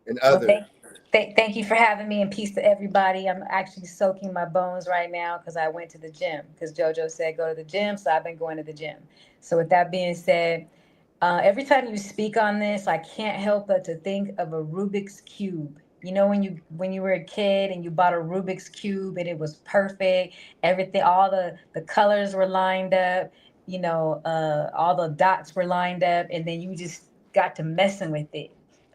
and others? Well, thank you for having me, and peace to everybody. I'm actually soaking my bones right now because I went to the gym, because JoJo said go to the gym, so I've been going to the gym. So with that being said, every time you speak on this, I can't help but to think of a Rubik's Cube. You know, when you were a kid and you bought a Rubik's cube and it was perfect, everything, all the colors were lined up, you know, all the dots were lined up, and then you just got to messing with it,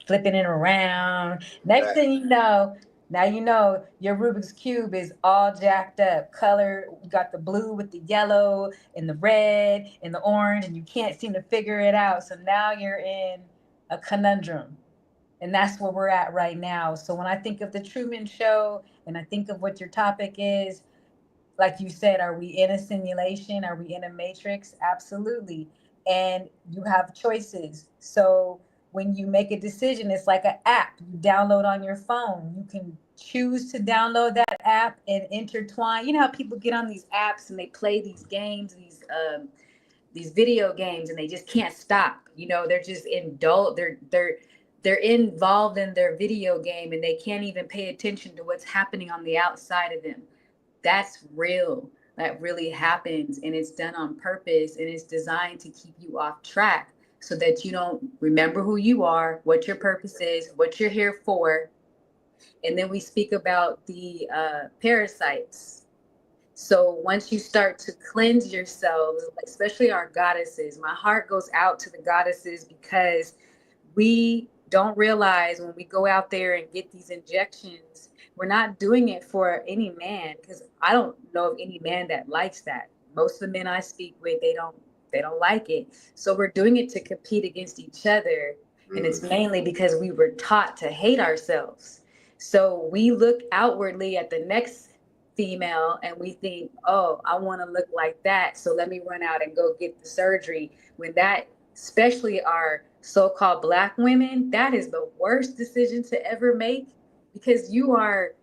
flipping it around. Next thing you know, now you know your Rubik's cube is all jacked up. Color, you got the blue with the yellow and the red and the orange, and you can't seem to figure it out. So now you're in a conundrum. And that's where we're at right now. So when I think of the Truman Show and I think of what your topic is, like you said, are we in a simulation? Are we in a matrix? Absolutely. And you have choices. So when you make a decision, it's like an app you download on your phone. You can choose to download that app and intertwine. You know how people get on these apps and they play these games, these video games, and they just can't stop. You know, they're just they're involved in their video game and they can't even pay attention to what's happening on the outside of them. That's real. That really happens, and it's done on purpose, and it's designed to keep you off track so that you don't remember who you are, what your purpose is, what you're here for. And then we speak about the parasites. So once you start to cleanse yourselves, especially our goddesses, my heart goes out to the goddesses, because we don't realize when we go out there and get these injections, we're not doing it for any man, because I don't know of any man that likes that. Most of the men I speak with, they don't like it. So we're doing it to compete against each other. And it's mainly because we were taught to hate ourselves. So we look outwardly at the next female and we think, oh, I want to look like that, so let me run out and go get the surgery. When that, especially our so-called Black women, that is the worst decision to ever make, because you are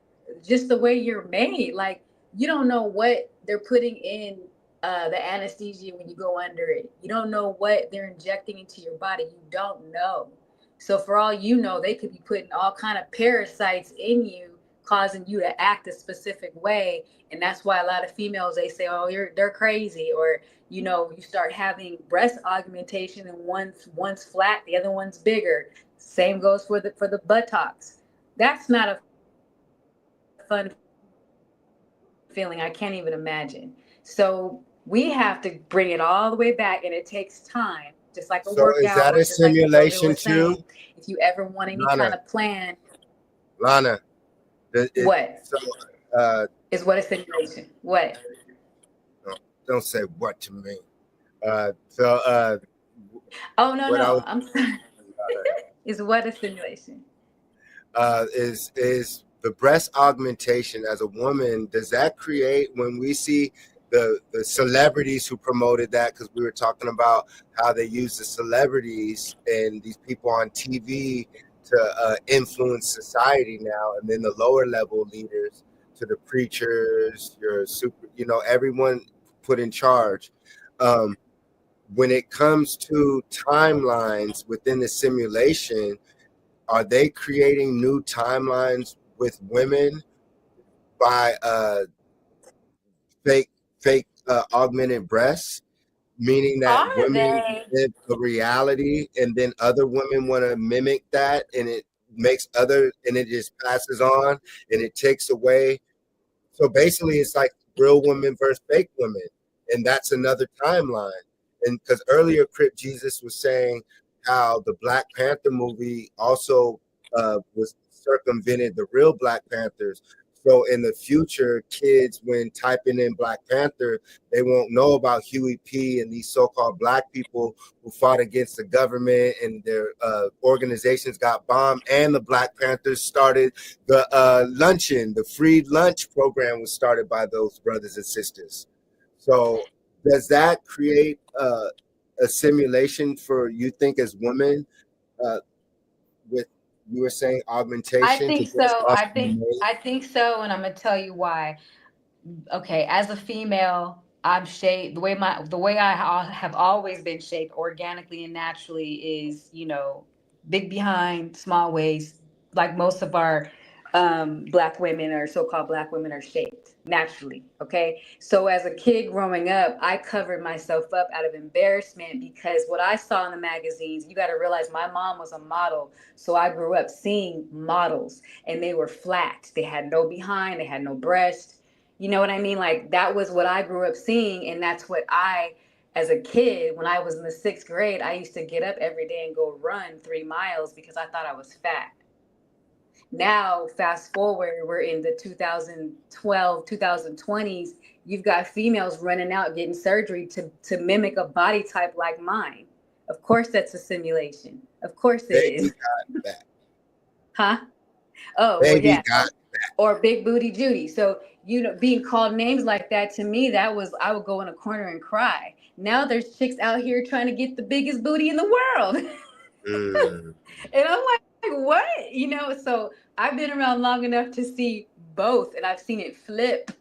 just the way you're made. Like, you don't know what they're putting in the anesthesia when you go under it. You don't know what they're injecting into your body. You don't know. So for all you know, they could be putting all kind of parasites in you, causing you to act a specific way. And that's why a lot of females, they say, oh, they're crazy. Or, you know, you start having breast augmentation and one's flat, the other one's bigger. Same goes for the buttocks. That's not a fun feeling. I can't even imagine. So we have to bring it all the way back, and it takes time, just like a workout. So is that a simulation too? If you ever want any kind of plan. Lana. What? So, is what a simulation? What? Don't say what to me. Oh, no. I'm sorry. Is what a simulation? Is the breast augmentation as a woman, does that create, when we see the celebrities who promoted that, because we were talking about how they use the celebrities and these people on TV to influence society now, and then the lower level leaders to the preachers, your super, you know, everyone put in charge. When it comes to timelines within the simulation, are they creating new timelines with women by fake augmented breasts? Meaning that women live the reality, and then other women want to mimic that, and it just passes on, and it takes away. So basically, it's like real women versus fake women, and that's another timeline. And because earlier, Crip Jesus was saying how the Black Panther movie also was circumvented the real Black Panthers. So in the future, kids, when typing in Black Panther, they won't know about Huey P. and these so-called Black people who fought against the government, and their organizations got bombed. And the Black Panthers started the luncheon, the free lunch program was started by those brothers and sisters. So does that create a simulation for, you think, as women with, you were saying, augmentation? I think so. I think so, and I'm gonna tell you why. Okay, as a female, I'm shaped the way I have always been shaped organically and naturally is, you know, big behind, small waist, like most of our black women or so-called black women are shaped naturally. Okay, so as a kid growing up, I covered myself up out of embarrassment because what I saw in the magazines, you got to realize my mom was a model, so I grew up seeing models and they were flat, they had no behind, they had no breast, you know what I mean? Like that was what I grew up seeing, and that's what I, as a kid, when I was in the 6th grade, I used to get up every day and go run 3 miles because I thought I was fat. Now, fast forward, we're in the 2012, 2020s. You've got females running out getting surgery to mimic a body type like mine. Of course, that's a simulation. Of course it Baby is. got that. Huh? Oh, well, Baby yeah. got Or Big Booty Judy. So, you know, being called names like that, to me, that was, I would go in a corner and cry. Now there's chicks out here trying to get the biggest booty in the world. And I'm like, what? You know, so I've been around long enough to see both, and I've seen it flip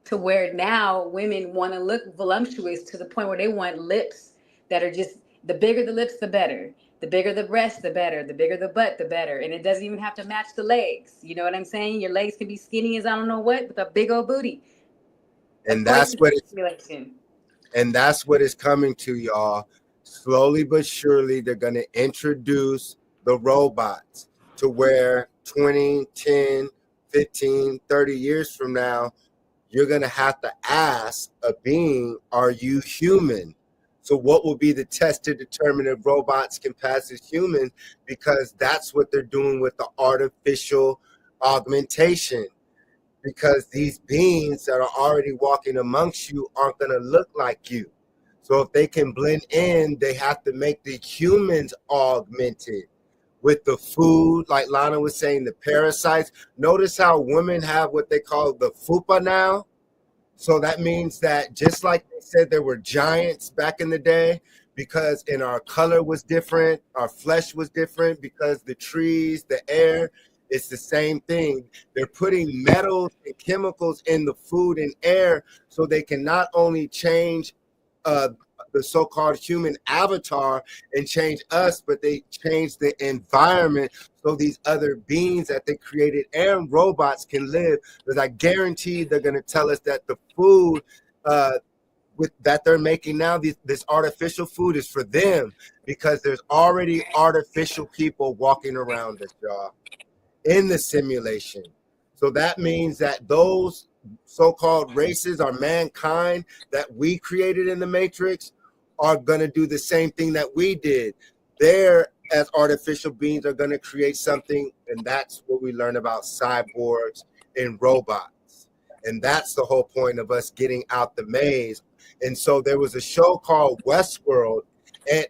to where now women want to look voluptuous to the point where they want lips that are just, the bigger the lips, the better. The bigger the breast, the better. The bigger the butt, the better. And it doesn't even have to match the legs. You know what I'm saying? Your legs can be skinny as I don't know what with a big old booty. And that's what it's coming to, y'all. Slowly but surely, they're going to introduce the robots to where 20, 10, 15, 30 years from now, you're going to have to ask a being, are you human? So what will be the test to determine if robots can pass as human? Because that's what they're doing with the artificial augmentation. Because these beings that are already walking amongst you aren't going to look like you. So if they can blend in, they have to make the humans augmented with the food, like Lana was saying, the parasites. Notice how women have what they call the fupa now. So that means that just like they said there were giants back in the day, because in our color was different, our flesh was different, because the trees, the air, it's the same thing. They're putting metals and chemicals in the food and air so they can not only change the so-called human avatar and change us, but they change the environment so these other beings that they created and robots can live. Because I guarantee they're going to tell us that the food that they're making now, this artificial food, is for them, because there's already artificial people walking around us, y'all, in the simulation. So that means that those so-called races or mankind that we created in the Matrix are going to do the same thing that we did. They're, as artificial beings, are going to create something, and that's what we learn about cyborgs and robots. And that's the whole point of us getting out the maze. And so there was a show called Westworld, and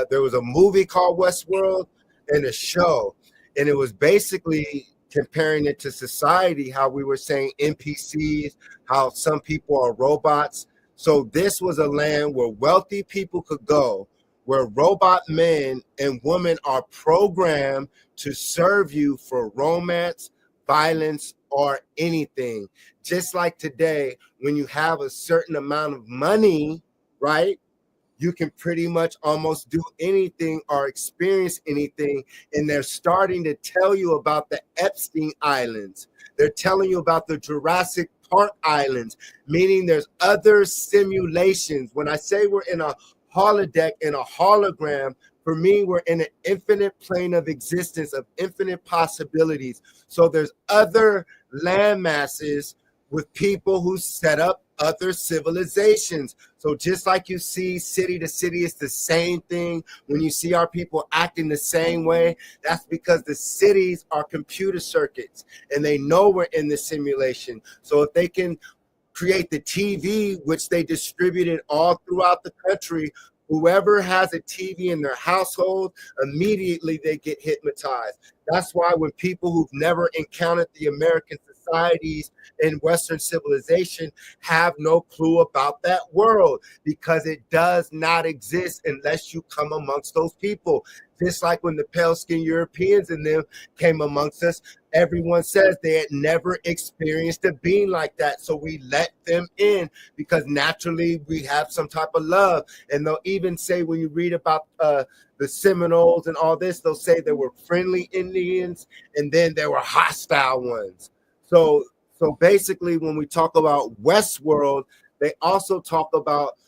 there was a movie called Westworld and a show, and it was basically comparing it to society, how we were saying NPCs, how some people are robots. So this was a land where wealthy people could go, where robot men and women are programmed to serve you for romance, violence, or anything. Just like today, when you have a certain amount of money, right, you can pretty much almost do anything or experience anything. And they're starting to tell you about the Epstein Islands. They're telling you about the Jurassic Park Islands, meaning there's other simulations. When I say we're in a holodeck, in a hologram, for me, we're in an infinite plane of existence, of infinite possibilities. So there's other land masses with people who set up other civilizations. So just like you see city to city, it's the same thing. When you see our people acting the same way, that's because the cities are computer circuits and they know we're in the simulation. So if they can create the TV, which they distributed all throughout the country, whoever has a TV in their household, immediately they get hypnotized. That's why when people who've never encountered the American society societies in Western civilization have no clue about that world because it does not exist unless you come amongst those people. Just like when the pale-skinned Europeans and them came amongst us, everyone says they had never experienced a being like that. So we let them in because naturally we have some type of love. And they'll even say when you read about the Seminoles and all this, they'll say there were friendly Indians and then there were hostile ones. So basically when we talk about Westworld, they also talk about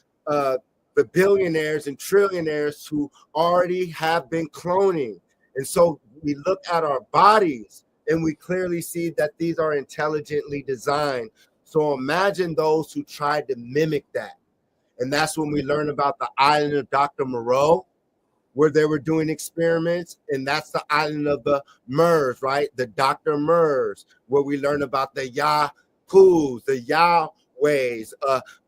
the billionaires and trillionaires who already have been cloning. And so we look at our bodies and we clearly see that these are intelligently designed. So imagine those who tried to mimic that. And that's when we learn about the island of Dr. Moreau, where they were doing experiments. And that's the island of the Moors, right? The Dr. Moors, where we learn about the Yahu's, the Yahwehs,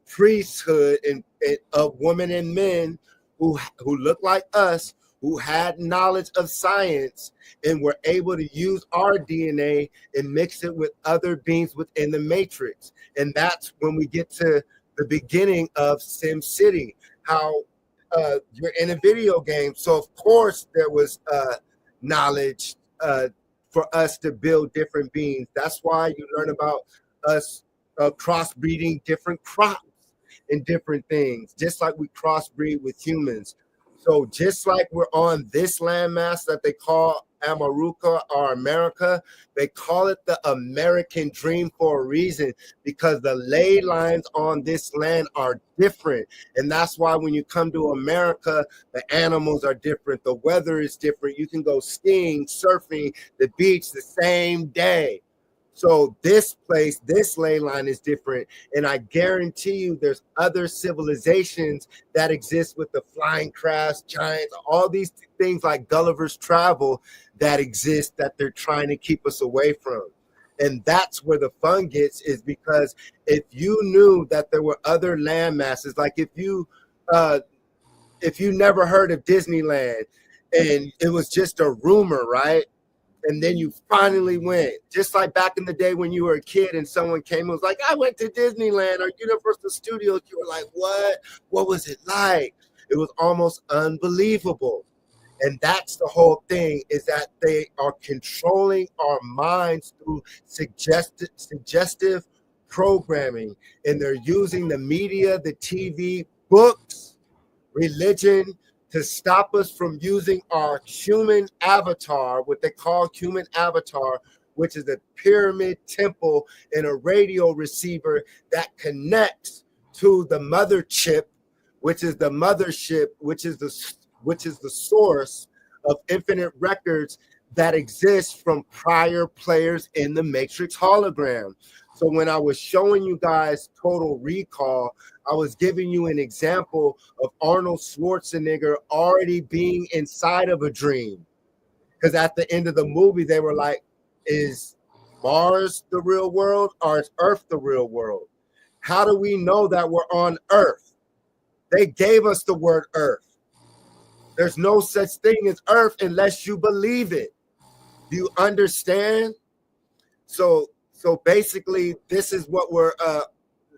priesthood and of women and men who look like us, who had knowledge of science and were able to use our DNA and mix it with other beings within the matrix. And that's when we get to the beginning of Sim City, how you're in a video game. So of course there was knowledge for us to build different beings. That's why you learn about us crossbreeding different crops and different things, just like we crossbreed with humans. So just like we're on this landmass that they call Amaruka or America, they call it the American dream for a reason, because the ley lines on this land are different. And that's why when you come to America, the animals are different, the weather is different. You can go skiing, surfing, the beach the same day. So this place, this ley line is different. And I guarantee you there's other civilizations that exist with the flying crafts, giants, all these things like Gulliver's Travel that exist that they're trying to keep us away from. And that's where the fun gets, is because if you knew that there were other land masses, like if you never heard of Disneyland and it was just a rumor, right? And then you finally went, just like back in the day when you were a kid and someone came and was like, I went to Disneyland or Universal Studios. You were like, what? What was it like? It was almost unbelievable. And that's the whole thing, is that they are controlling our minds through suggestive programming. And they're using the media, the TV, books, religion, to stop us from using our human avatar, what they call human avatar, which is a pyramid temple and a radio receiver that connects to the mother chip, which is the mothership, which is the source of infinite records that exist from prior players in the Matrix hologram. So when I was showing you guys Total Recall, I was giving you an example of Arnold Schwarzenegger already being inside of a dream. Because at the end of the movie, they were like, is Mars the real world or is Earth the real world? How do we know that we're on Earth? They gave us the word Earth. There's no such thing as Earth unless you believe it. Do you understand? So basically, this is what we're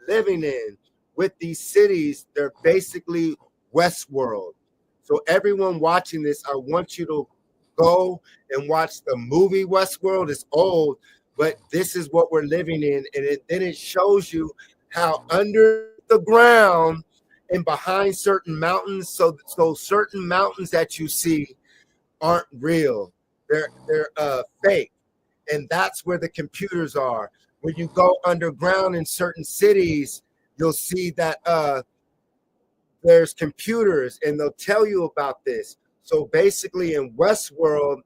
living in with these cities. They're basically Westworld. So everyone watching this, I want you to go and watch the movie Westworld. It's old, but this is what we're living in. And then it shows you how under the ground and behind certain mountains, so certain mountains that you see aren't real. They're fake. And that's where the computers are. When you go underground in certain cities, you'll see that there's computers, and they'll tell you about this. So basically in Westworld,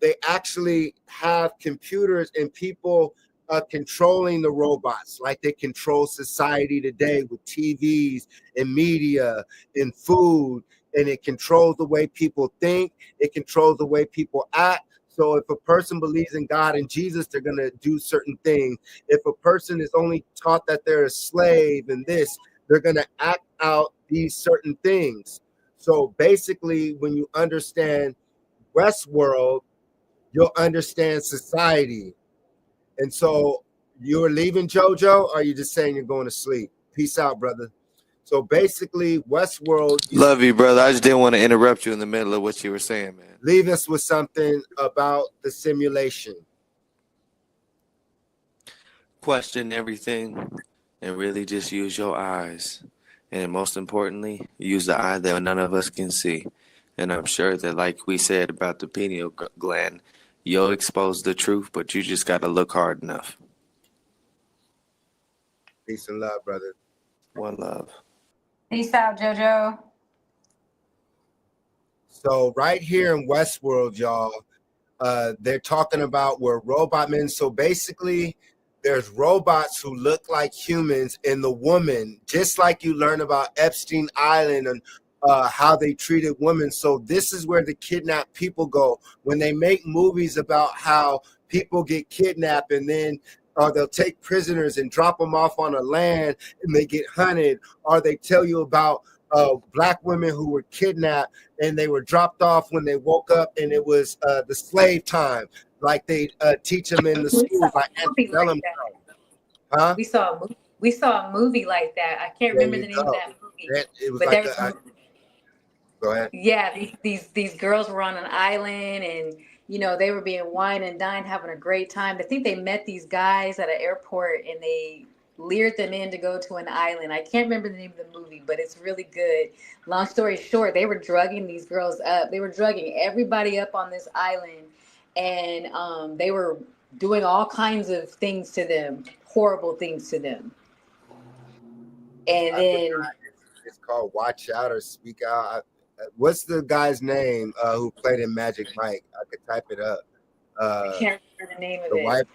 they actually have computers and people controlling the robots like they control society today with TVs and media and food. And it controls the way people think. It controls the way people act. So if a person believes in God and Jesus, they're going to do certain things. If a person is only taught that they're a slave and this, they're going to act out these certain things. So basically, when you understand Westworld, you'll understand society. And so You were leaving, JoJo, or are you just saying you're going to sleep? Peace out, brother. So basically, Westworld. Love you, brother. I just didn't want to interrupt you in the middle of what you were saying, man. Leave us with something about the simulation. Question everything and really just use your eyes. And most importantly, use the eye that none of us can see. And I'm sure that, like we said about the pineal gland, you'll expose the truth, but you just got to look hard enough. Peace and love, brother. One love. Peace out, JoJo. So right here in Westworld, y'all, they're talking about where robot men. So basically, there's robots who look like humans, and the woman, just like you learn about Epstein Island and how they treated women. So this is where the kidnapped people go when they make movies about how people get kidnapped, and then they'll take prisoners and drop them off on a land and they get hunted, or they tell you about black women who were kidnapped and they were dropped off when they woke up and it was the slave time, like they teach them in the school by antebellum. Huh? We saw a movie like that. I can't remember the name of that movie. It was but like there was go ahead. Yeah, these girls were on an island, and they were being wined and dined, having a great time. I think they met these guys at an airport, and they lured them in to go to an island. I can't remember the name of the movie, but it's really good. Long story short, they were drugging these girls up. They were drugging everybody up on this island, and they were doing all kinds of things to them, horrible things to them. And then it's called Watch Out or Speak Out. What's the guy's name who played in Magic Mike? I could type it up. I can't remember the name of the it. Wife,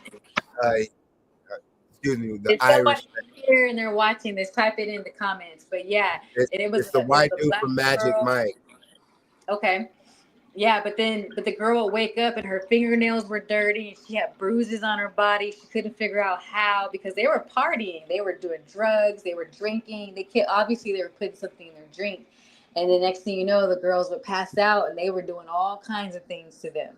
excuse me, the If Irish. somebody's here and they're watching this, type it in the comments. But yeah, It's the white dude from Magic Mike. Okay. Yeah, but the girl would wake up and her fingernails were dirty and she had bruises on her body. She couldn't figure out how, because they were partying. They were doing drugs. They were drinking. Obviously they were putting something in their drink. And the next thing you know, the girls would pass out and they were doing all kinds of things to them.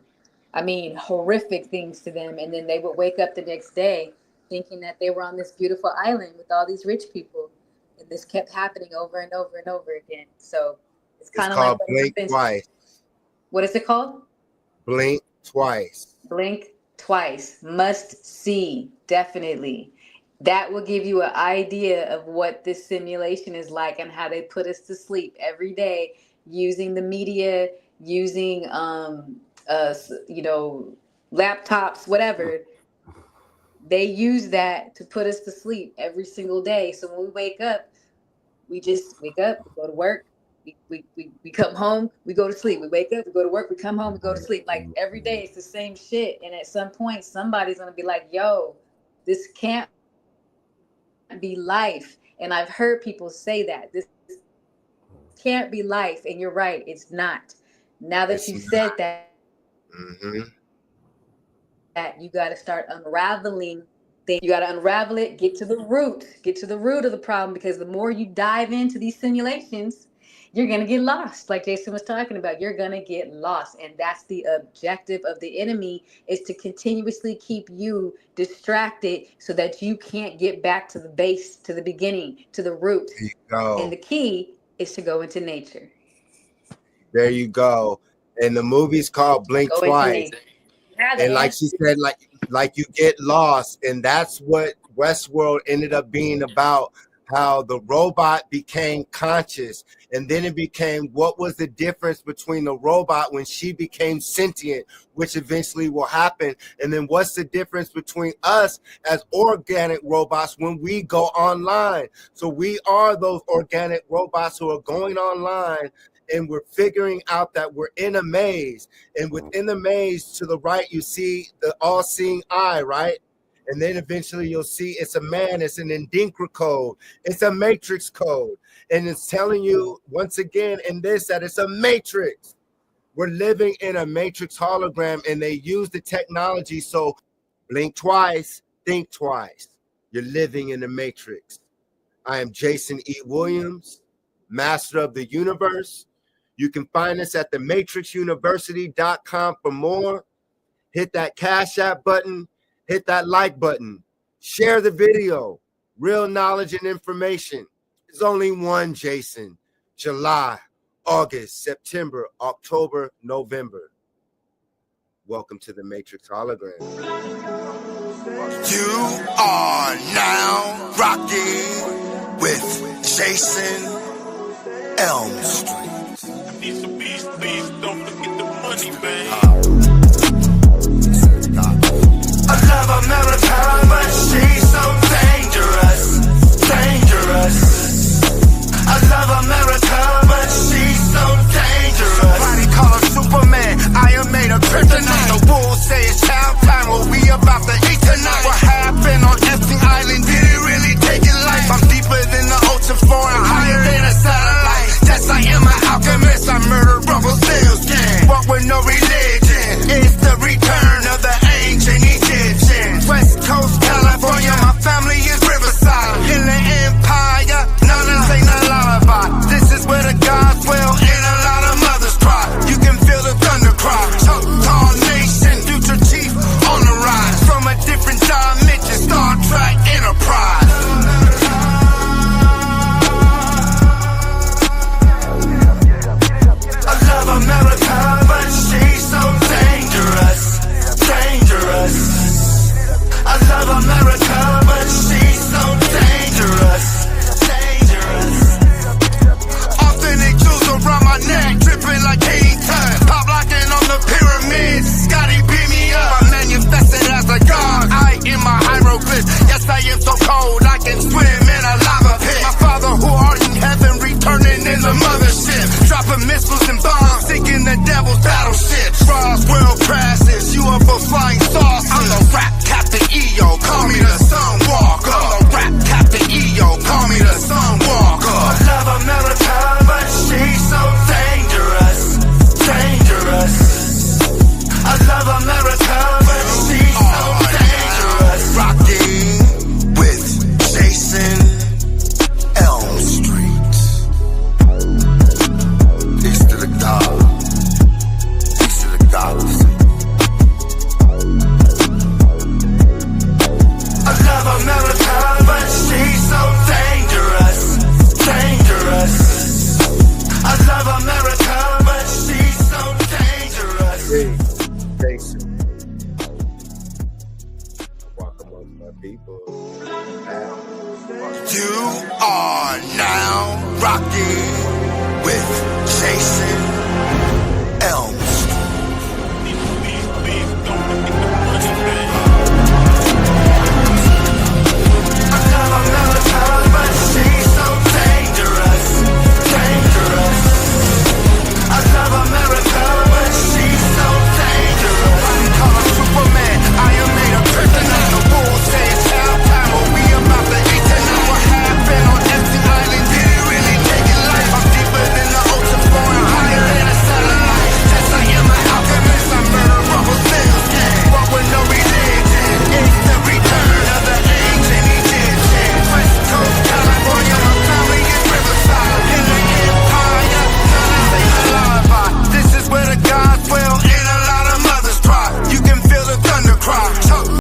I mean, horrific things to them. And then they would wake up the next day thinking that they were on this beautiful island with all these rich people. And this kept happening over and over and over again. So it's kind of like Blink Twice. What is it called? Blink Twice. Blink Twice. Must see. Definitely. That will give you an idea of what this simulation is like and how they put us to sleep every day using the media, using laptops, whatever. They use that to put us to sleep every single day. So when we wake up, we just wake up, we go to work, we come home, we go to sleep. We wake up, we go to work, we come home, we go to sleep. Like every day it's the same shit. And at some point somebody's gonna be like, yo, this can't be life. And I've heard people say that this can't be life, and you're right, it's not. Now that you said that, that you got to start unraveling things. You got to unravel it, get to the root of the problem, because the more you dive into these simulations, you're going to get lost. Like Jason was talking about, you're going to get lost. And that's the objective of the enemy, is to continuously keep you distracted so that you can't get back to the base, to the beginning, to the root. There you go. And the key is to go into nature. There you go. And the movie's called Blink Twice. And like she said, like you get lost. And that's what Westworld ended up being about. How the robot became conscious, and then it became, what was the difference between the robot when she became sentient, which eventually will happen, and then what's the difference between us as organic robots when we go online? So we are those organic robots who are going online, and we're figuring out that we're in a maze, and within the maze to the right you see the all-seeing eye, right? And then eventually you'll see it's a man, it's an Endinkra code, it's a matrix code. And it's telling you once again in this that it's a matrix. We're living in a matrix hologram, and they use the technology. So blink twice, think twice. You're living in a matrix. I am Jason E. Williams, master of the universe. You can find us at thematrixuniversity.com for more. Hit that Cash App button. Hit that like button. Share the video. Real knowledge and information. There's only one Jason. July, August, September, October, November. Welcome to the Matrix Hologram. You are now rocking with Jason Elm Street. Don't forget the money, man. I love America.